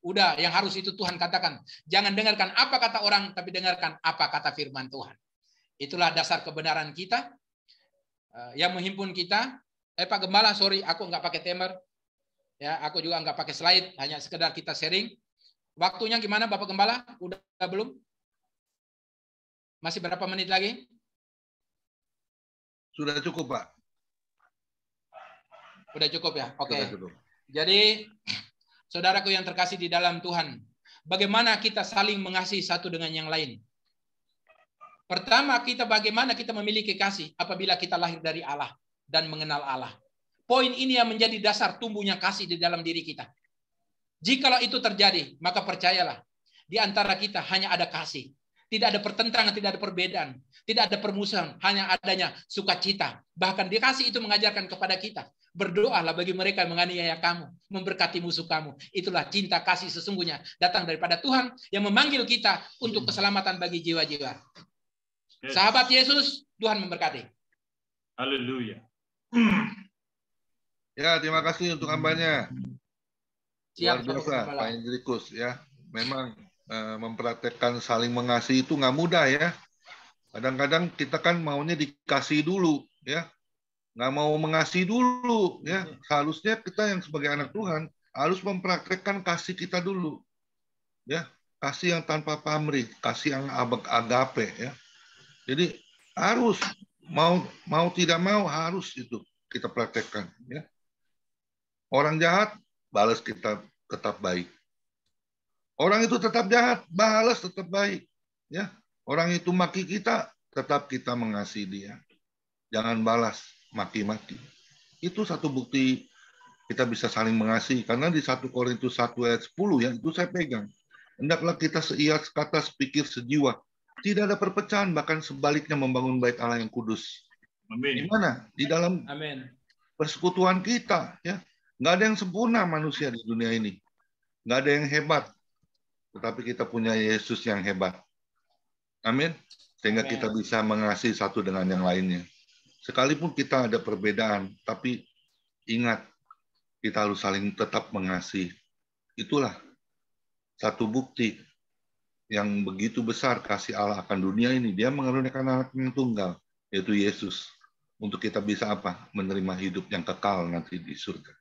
[SPEAKER 9] Udah, yang harus itu Tuhan katakan. Jangan dengarkan apa kata orang, tapi dengarkan apa kata firman Tuhan. Itulah dasar kebenaran kita. Yang menghimpun kita. Pak Gembala, sorry, aku nggak pakai timer. Ya, aku juga nggak pakai slide, hanya sekedar kita sharing. Waktunya gimana Bapak Gembala? Udah belum? Masih berapa menit lagi?
[SPEAKER 10] Sudah cukup, Pak.
[SPEAKER 9] Udah cukup ya? Oke.
[SPEAKER 10] Cukup.
[SPEAKER 9] Jadi, saudaraku yang terkasih di dalam Tuhan, bagaimana kita saling mengasihi satu dengan yang lain? Pertama, bagaimana kita memiliki kasih apabila kita lahir dari Allah dan mengenal Allah. Poin ini yang menjadi dasar tumbuhnya kasih di dalam diri kita. Jikalau itu terjadi, maka percayalah, di antara kita hanya ada kasih. Tidak ada pertentangan, tidak ada perbedaan. Tidak ada permusuhan, hanya adanya sukacita. Bahkan kasih itu mengajarkan kepada kita, berdoalah bagi mereka yang menganiaya kamu, memberkati musuh kamu. Itulah cinta kasih sesungguhnya datang daripada Tuhan yang memanggil kita untuk keselamatan bagi jiwa-jiwa. Yes. Sahabat Yesus, Tuhan memberkati.
[SPEAKER 7] Haleluya.
[SPEAKER 10] Ya, terima kasih untuk hambanya.
[SPEAKER 9] Luar
[SPEAKER 10] biasa, Pak Hendrikus ya. Memang mempraktekkan saling mengasihi itu nggak mudah ya. Kadang-kadang kita kan maunya dikasih dulu ya, nggak mau mengasihi dulu ya. Seharusnya kita yang sebagai anak Tuhan harus mempraktekkan kasih kita dulu ya. Kasih yang tanpa pamrih, kasih yang agape ya. Jadi harus mau tidak mau harus itu kita praktekkan ya. Orang jahat, balas kita tetap baik. Orang itu tetap jahat, balas tetap baik. Ya, orang itu maki kita, tetap kita mengasihi dia. Jangan balas maki-maki. Itu satu bukti kita bisa saling mengasihi. Karena di 1 Korintus 1 ayat 10 ya, itu saya pegang. Hendaklah kita seia sekata, sepikir, sejiwa. Tidak ada perpecahan, bahkan sebaliknya membangun bait Allah yang kudus.
[SPEAKER 7] Amin.
[SPEAKER 10] Di mana? Di dalam persekutuan kita ya. Nggak ada yang sempurna manusia di dunia ini. Nggak ada yang hebat. Tetapi kita punya Yesus yang hebat. Amin. Sehingga kita bisa mengasihi satu dengan yang lainnya. Sekalipun kita ada perbedaan, tapi ingat, kita harus saling tetap mengasihi. Itulah satu bukti yang begitu besar kasih Allah akan dunia ini. Dia mengaruniakan anak yang tunggal, yaitu Yesus. Untuk kita bisa apa? Menerima hidup yang kekal nanti di surga.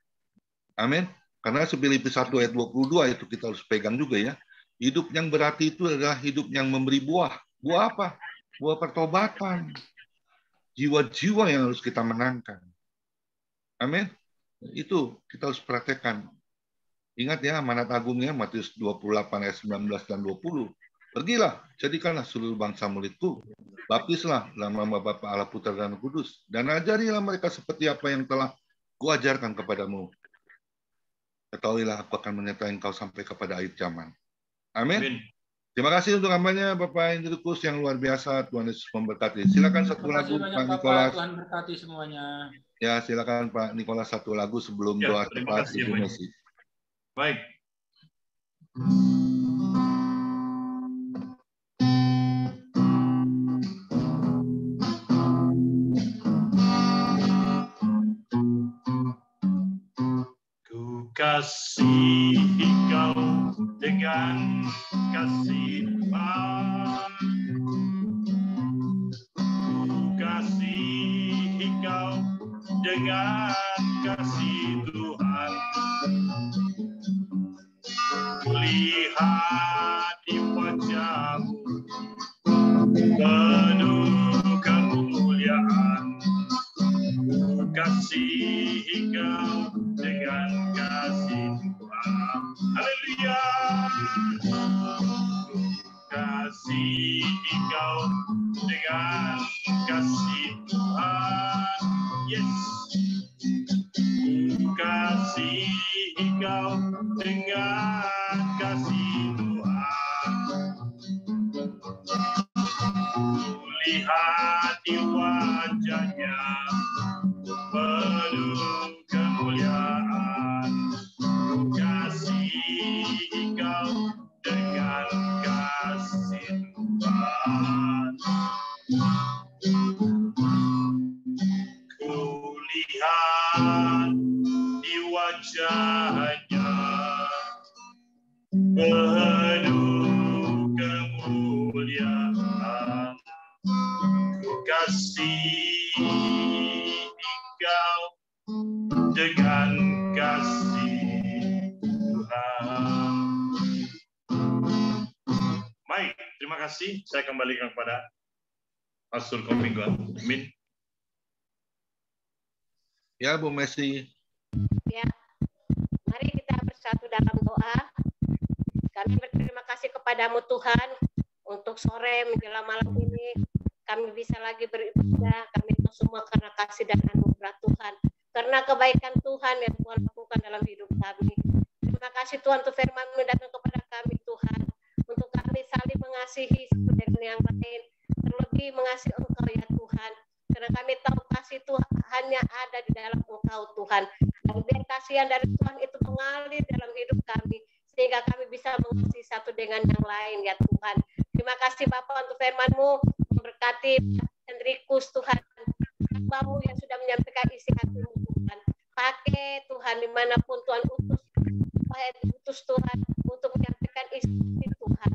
[SPEAKER 10] Amin. Karena Filipi 1 ayat 22 itu kita harus pegang juga ya. Hidup yang berarti itu adalah hidup yang memberi buah. Buah apa? Buah pertobatan. Jiwa-jiwa yang harus kita menangkan. Amin. Itu kita harus praktekkan. Ingat ya amanat agungnya Matius 28 ayat 19 dan 20. Pergilah, jadikanlah seluruh bangsa muridku. Baptislah dalam nama Bapa Allah Putra dan Kudus. Dan ajarilah mereka seperti apa yang telah kuajarkan kepadamu. Ketahuilah aku akan menyertai engkau sampai kepada akhir zaman. Amin. Terima kasih untuk hambanya Bapak Hendrikus yang luar biasa. Tuhan Yesus memberkati. Silakan satu lagu Pak Nikolas.
[SPEAKER 9] Tuhan berkati semuanya.
[SPEAKER 10] Ya, silakan Pak Nikolas satu lagu sebelum doa syafaat Ibu Messi.
[SPEAKER 7] Baik. Kasihi kau dengan kasih Tuhan. Kasihi kau dengan kasih Tuhan. Lihat di wajahmu penuh kemuliaan. Kasihi kau dengan kasih Tuhan. Haleluya. Kasihi kau dengan kasih Tuhan. Yes. Kasihi kau dengan kasih Tuhan. Lihat di wajahnya penuh kemuliaan. kemuliaannya, penuh kemuliaan. Ku kasih Engkau dengan kasih Tuhan. Baik, terima kasih. Saya kembalikan kepada Pastor Komingguan. Amin.
[SPEAKER 10] Ya, Bu Messi.
[SPEAKER 5] Ya, mari kita bersatu dalam doa. Kami berterima kasih kepadamu Tuhan untuk sore menjelang malam ini. Kami bisa lagi beribadah. Kami itu semua karena kasih dan anugerah Tuhan. Karena kebaikan Tuhan yang Tuhan lakukan dalam hidup kami. Terima kasih Tuhan untuk firman-Mu datang kepada kami Tuhan. Untuk kami saling mengasihi satu dengan yang lain. Terlebih mengasihi Engkau ya Tuhan. Karena kami tahu kasih Tuhan hanya ada di dalam Engkau Tuhan. Dan biar kasihan dari Tuhan itu mengalir dalam hidup kami. Sehingga kami bisa mengasihi satu dengan yang lain ya Tuhan. Terima kasih Bapak untuk firman-Mu. Memberkati Hendrikus Tuhan. Hamba-Mu yang sudah menyampaikan isi hati-Mu Tuhan. Pakai Tuhan dimanapun Tuhan utus Tuhan untuk menyampaikan isi hati Tuhan.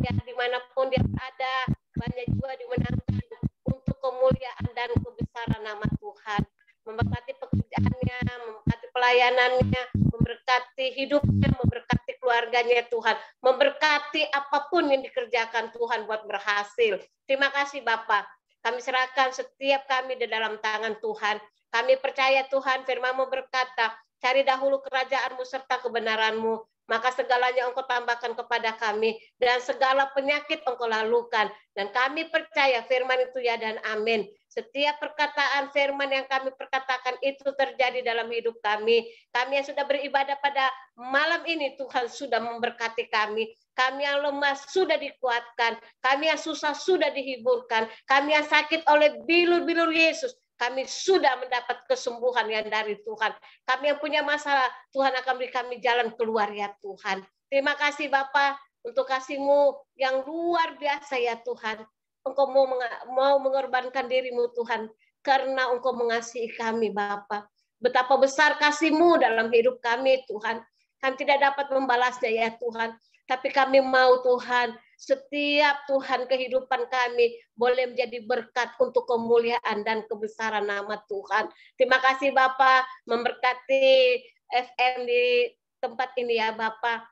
[SPEAKER 5] Ya dimanapun dia berada, banyak jiwa dimenangkan untuk kemuliaan dan kebesaran nama Tuhan. Memberkati pekerjaannya, memberkati pelayanannya, memberkati hidupnya, memberkati keluarganya Tuhan. Memberkati apapun yang dikerjakan Tuhan buat berhasil. Terima kasih Bapak. Kami serahkan setiap kami di dalam tangan Tuhan. Kami percaya Tuhan firman-Mu berkata, cari dahulu kerajaan-Mu serta kebenaran-Mu, maka segalanya Engkau tambahkan kepada kami, dan segala penyakit Engkau lalukan. Dan kami percaya firman itu ya dan amin. Setiap perkataan firman yang kami perkatakan itu terjadi dalam hidup kami. Kami yang sudah beribadah pada malam ini, Tuhan sudah memberkati kami. Kami yang lemah sudah dikuatkan. Kami yang susah sudah dihiburkan. Kami yang sakit oleh bilur-bilur Yesus, kami sudah mendapat kesembuhan yang dari Tuhan. Kami yang punya masalah, Tuhan akan beri kami jalan keluar ya Tuhan. Terima kasih Bapa untuk kasih-Mu yang luar biasa ya Tuhan. Engkau mau mengorbankan diri-Mu Tuhan, karena Engkau mengasihi kami Bapa. Betapa besar kasih-Mu dalam hidup kami Tuhan. Kami tidak dapat membalasnya ya Tuhan. Tapi kami mau Tuhan, setiap Tuhan kehidupan kami boleh menjadi berkat untuk kemuliaan dan kebesaran nama Tuhan. Terima kasih Bapak, memberkati FM di tempat ini ya Bapak.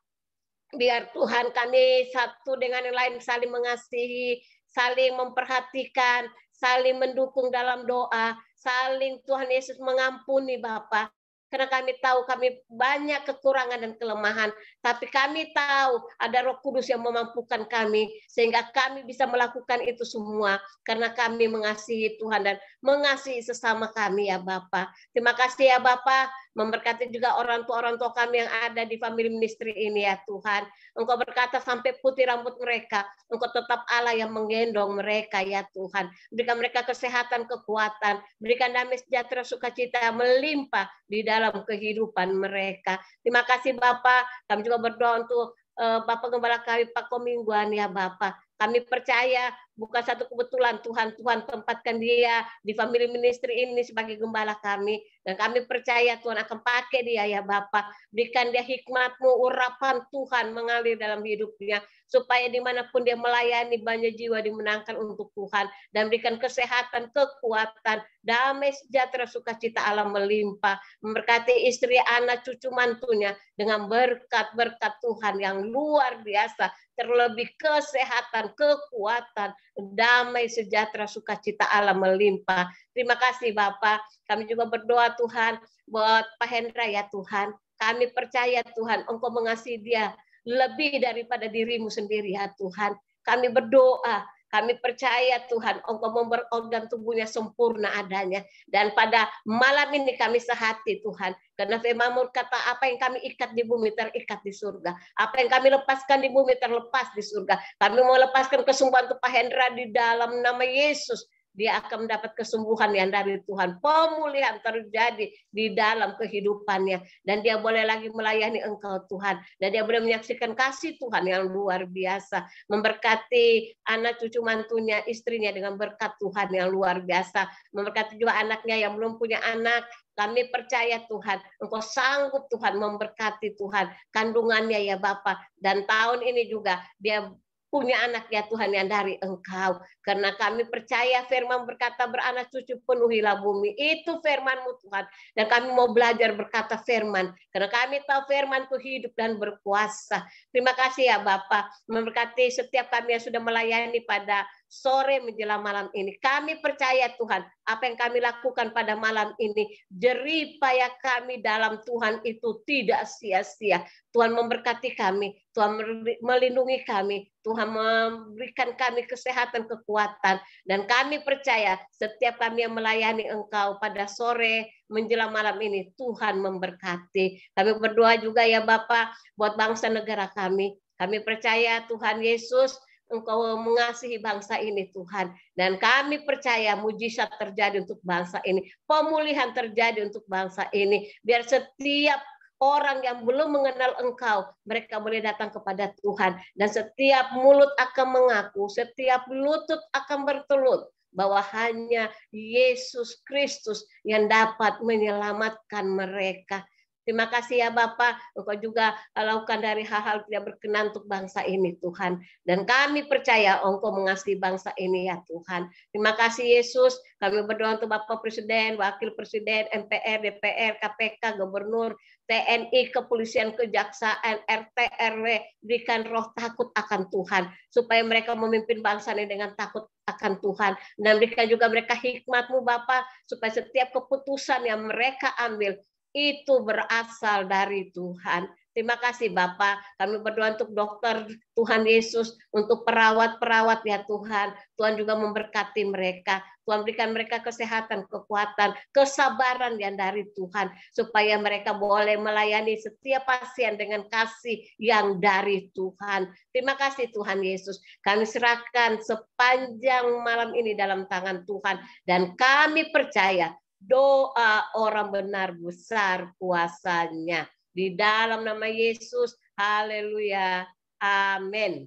[SPEAKER 5] Biar Tuhan kami satu dengan yang lain saling mengasihi, saling memperhatikan, saling mendukung dalam doa, saling Tuhan Yesus mengampuni Bapak. Karena kami tahu kami banyak kekurangan dan kelemahan. Tapi kami tahu ada Roh Kudus yang memampukan kami. Sehingga kami bisa melakukan itu semua. Karena kami mengasihi Tuhan dan mengasihi sesama kami ya Bapak. Terima kasih ya Bapak. Memberkati juga orang tua kami yang ada di family ministry ini ya Tuhan. Engkau berkata sampai putih rambut mereka. Engkau tetap Allah yang menggendong mereka ya Tuhan. Berikan mereka kesehatan, kekuatan. Berikan damai sejahtera, sukacita melimpah di dalam kehidupan mereka. Terima kasih Bapak. Kami juga berdoa untuk Bapak Gembala kami Pak Komingguan ya Bapak. Kami percaya bukan satu kebetulan Tuhan tempatkan dia di family ministry ini sebagai gembala kami. Dan kami percaya Tuhan akan pakai dia ya Bapak. Berikan dia hikmat-Mu, urapan Tuhan mengalir dalam hidupnya. Supaya dimanapun dia melayani banyak jiwa dimenangkan untuk Tuhan. Dan berikan kesehatan, kekuatan, damai sejahtera, sukacita Allah melimpah. Memberkati istri, anak, cucu, mantunya dengan berkat-berkat Tuhan yang luar biasa. Terlebih kesehatan, kekuatan, damai sejahtera, sukacita Allah melimpah. Terima kasih Bapak. Kami juga berdoa Tuhan buat Pak Hendra ya Tuhan. Kami percaya Tuhan Engkau mengasihi dia lebih daripada diri-Mu sendiri ya Tuhan. Kami berdoa, kami percaya Tuhan Engkau membuat organ tubuhnya sempurna adanya. Dan pada malam ini kami sehati Tuhan. Karena firman-Mu kata apa yang kami ikat di bumi terikat di surga. Apa yang kami lepaskan di bumi terlepas di surga. Kami mau lepaskan kesembuhan untuk Pak Hendra di dalam nama Yesus. Dia akan mendapat kesembuhan yang dari Tuhan. Pemulihan terjadi di dalam kehidupannya. Dan dia boleh lagi melayani Engkau Tuhan. Dan dia boleh menyaksikan kasih Tuhan yang luar biasa. Memberkati anak cucu mantunya, istrinya dengan berkat Tuhan yang luar biasa. Memberkati juga anaknya yang belum punya anak. Kami percaya Tuhan, Engkau sanggup Tuhan memberkati Tuhan kandungannya ya Bapa. Dan tahun ini juga dia punya anak ya Tuhan yang dari Engkau. Karena kami percaya firman berkata beranak cucu penuhilah bumi. Itu firman-Mu Tuhan. Dan kami mau belajar berkata firman. Karena kami tahu firman itu hidup dan berkuasa. Terima kasih ya Bapak. Memberkati setiap kami yang sudah melayani pada sore menjelang malam ini. Kami percaya Tuhan, apa yang kami lakukan pada malam ini, jerih payah kami dalam Tuhan itu tidak sia-sia. Tuhan memberkati kami, Tuhan melindungi kami, Tuhan memberikan kami kesehatan, kekuatan, dan kami percaya setiap kami yang melayani Engkau pada sore menjelang malam ini, Tuhan memberkati. Kami berdoa juga ya Bapak buat bangsa negara kami. Kami percaya Tuhan Yesus, Engkau mengasihi bangsa ini Tuhan. Dan kami percaya mujizat terjadi untuk bangsa ini. Pemulihan terjadi untuk bangsa ini. Biar setiap orang yang belum mengenal Engkau, mereka boleh datang kepada Tuhan. Dan setiap mulut akan mengaku, setiap lutut akan bertelut bahwa hanya Yesus Kristus yang dapat menyelamatkan mereka. Terima kasih ya Bapak, Engkau juga lakukan dari hal-hal tidak berkenan untuk bangsa ini Tuhan. Dan kami percaya Engkau mengasihi bangsa ini ya Tuhan. Terima kasih Yesus, kami berdoa untuk Bapak Presiden, Wakil Presiden, MPR, DPR, KPK, Gubernur, TNI, Kepolisian, Kejaksaan, RT, RW, berikan roh takut akan Tuhan. Supaya mereka memimpin bangsa ini dengan takut akan Tuhan. Dan berikan juga mereka hikmat-Mu Bapak, supaya setiap keputusan yang mereka ambil, itu berasal dari Tuhan. Terima kasih Bapak. Kami berdoa untuk dokter Tuhan Yesus, untuk perawat-perawat ya Tuhan. Tuhan juga memberkati mereka. Tuhan berikan mereka kesehatan, kekuatan, kesabaran yang dari Tuhan. Supaya mereka boleh melayani setiap pasien dengan kasih yang dari Tuhan. Terima kasih Tuhan Yesus. Kami serahkan sepanjang malam ini dalam tangan Tuhan. Dan kami percaya doa orang benar besar kuasanya. Di dalam nama Yesus, haleluya, amin.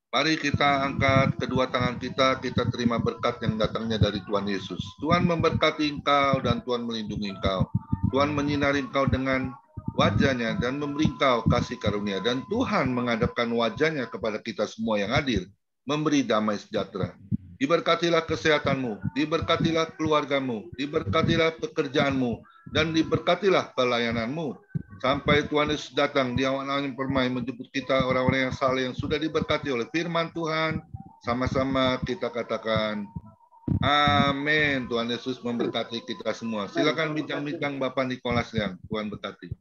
[SPEAKER 10] Mari kita angkat kedua tangan kita terima berkat yang datangnya dari Tuhan Yesus. Tuhan memberkati engkau dan Tuhan melindungi engkau. Tuhan menyinari engkau dengan wajahnya dan memberi engkau kasih karunia. Dan Tuhan menghadapkan wajahnya kepada kita semua yang hadir, memberi damai sejahtera. Diberkatilah kesehatanmu, diberkatilah keluargamu, diberkatilah pekerjaanmu, dan diberkatilah pelayananmu. Sampai Tuhan Yesus datang di awan-awan permai menjemput kita orang-orang yang saleh yang sudah diberkati oleh firman Tuhan. Sama-sama kita katakan, amin. Tuhan Yesus memberkati kita semua. Silakan bincang-bincang Bapak Nikolas yang Tuhan berkati.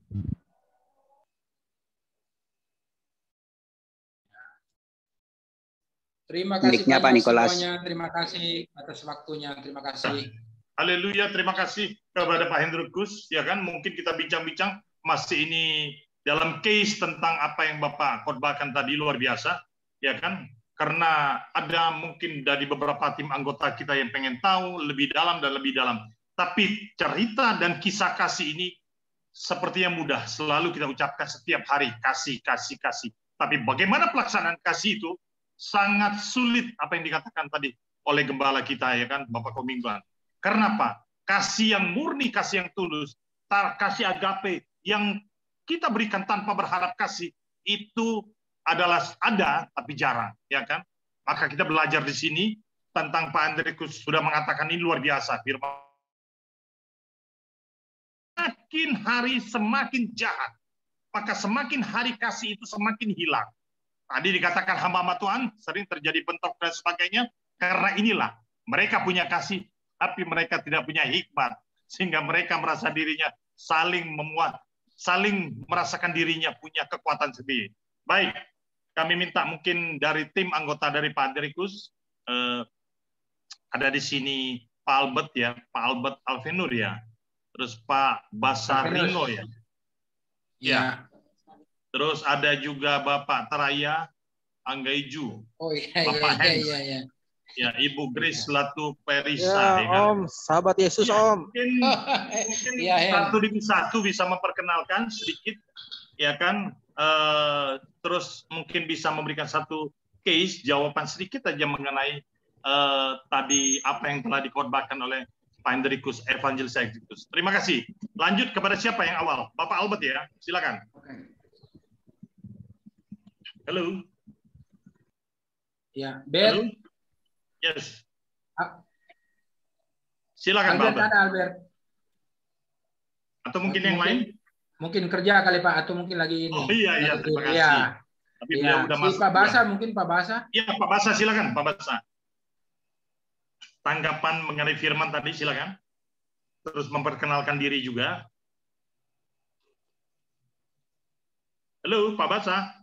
[SPEAKER 9] Terima kasih
[SPEAKER 11] Pak Nikolas.
[SPEAKER 9] semuanya. Terima kasih atas waktunya. Terima kasih.
[SPEAKER 7] Haleluya, terima kasih kepada Pak Hendrikus. Ya kan, mungkin kita bincang-bincang masih ini dalam case tentang apa yang Bapak khotbahkan tadi luar biasa, ya kan? Karena ada mungkin dari beberapa tim anggota kita yang pengen tahu lebih dalam dan lebih dalam. Tapi cerita dan kisah kasih ini seperti yang mudah selalu kita ucapkan setiap hari, kasih, kasih, kasih. Tapi bagaimana pelaksanaan kasih itu sangat sulit, apa yang dikatakan tadi oleh gembala kita ya kan, Bapak Komingguan. Karena apa? Kasih yang murni, kasih yang tulus, kasih agape yang kita berikan tanpa berharap kasih itu adalah ada tapi jarang, ya kan? Maka kita belajar di sini tentang Pak Hendrikus sudah mengatakan ini luar biasa firman. Semakin hari semakin jahat, maka semakin hari kasih itu semakin hilang. Tadi dikatakan hamba-hamba Tuhan sering terjadi bentrok dan sebagainya karena inilah mereka punya kasih tapi mereka tidak punya hikmat sehingga mereka merasa dirinya saling memuat, saling merasakan dirinya punya kekuatan sendiri. Baik, kami minta mungkin dari tim anggota dari Pak Hendrikus ada di sini Pak Albert ya, Pak Albert Alvenur ya, terus Pak Basarino ya. Ya. Terus ada juga Bapak Taraya Anggaiju.
[SPEAKER 9] Oh iya,
[SPEAKER 7] Bapak
[SPEAKER 9] iya.
[SPEAKER 7] Ya, Ibu Grace Latu Perisa.
[SPEAKER 12] Ya, Om, sahabat Yesus, Om.
[SPEAKER 7] Mungkin satu demi satu bisa memperkenalkan sedikit, ya kan? Terus mungkin bisa memberikan satu case, jawaban sedikit aja mengenai tadi apa yang telah dikhotbahkan oleh Pak Hendrikus Evangelis Executus. Terima kasih. Lanjut kepada siapa yang awal? Bapak Albert ya, silakan. Halo.
[SPEAKER 9] Ya, Ben.
[SPEAKER 7] Halo. Yes. Silakan
[SPEAKER 9] Albert,
[SPEAKER 7] Pak Albert.
[SPEAKER 9] ada Albert.
[SPEAKER 7] Atau mungkin yang lain?
[SPEAKER 9] Mungkin kerja kali Pak, atau mungkin lagi ini.
[SPEAKER 7] Oh iya, terima kasih.
[SPEAKER 9] Ya.
[SPEAKER 7] Tapi beliau udah masuk.
[SPEAKER 9] Pak Basa, mungkin Pak Basa.
[SPEAKER 7] Iya, Pak Basa, silakan Pak Basa. Tanggapan mengenai firman tadi, silakan. Terus memperkenalkan diri juga. Halo, Pak Basa.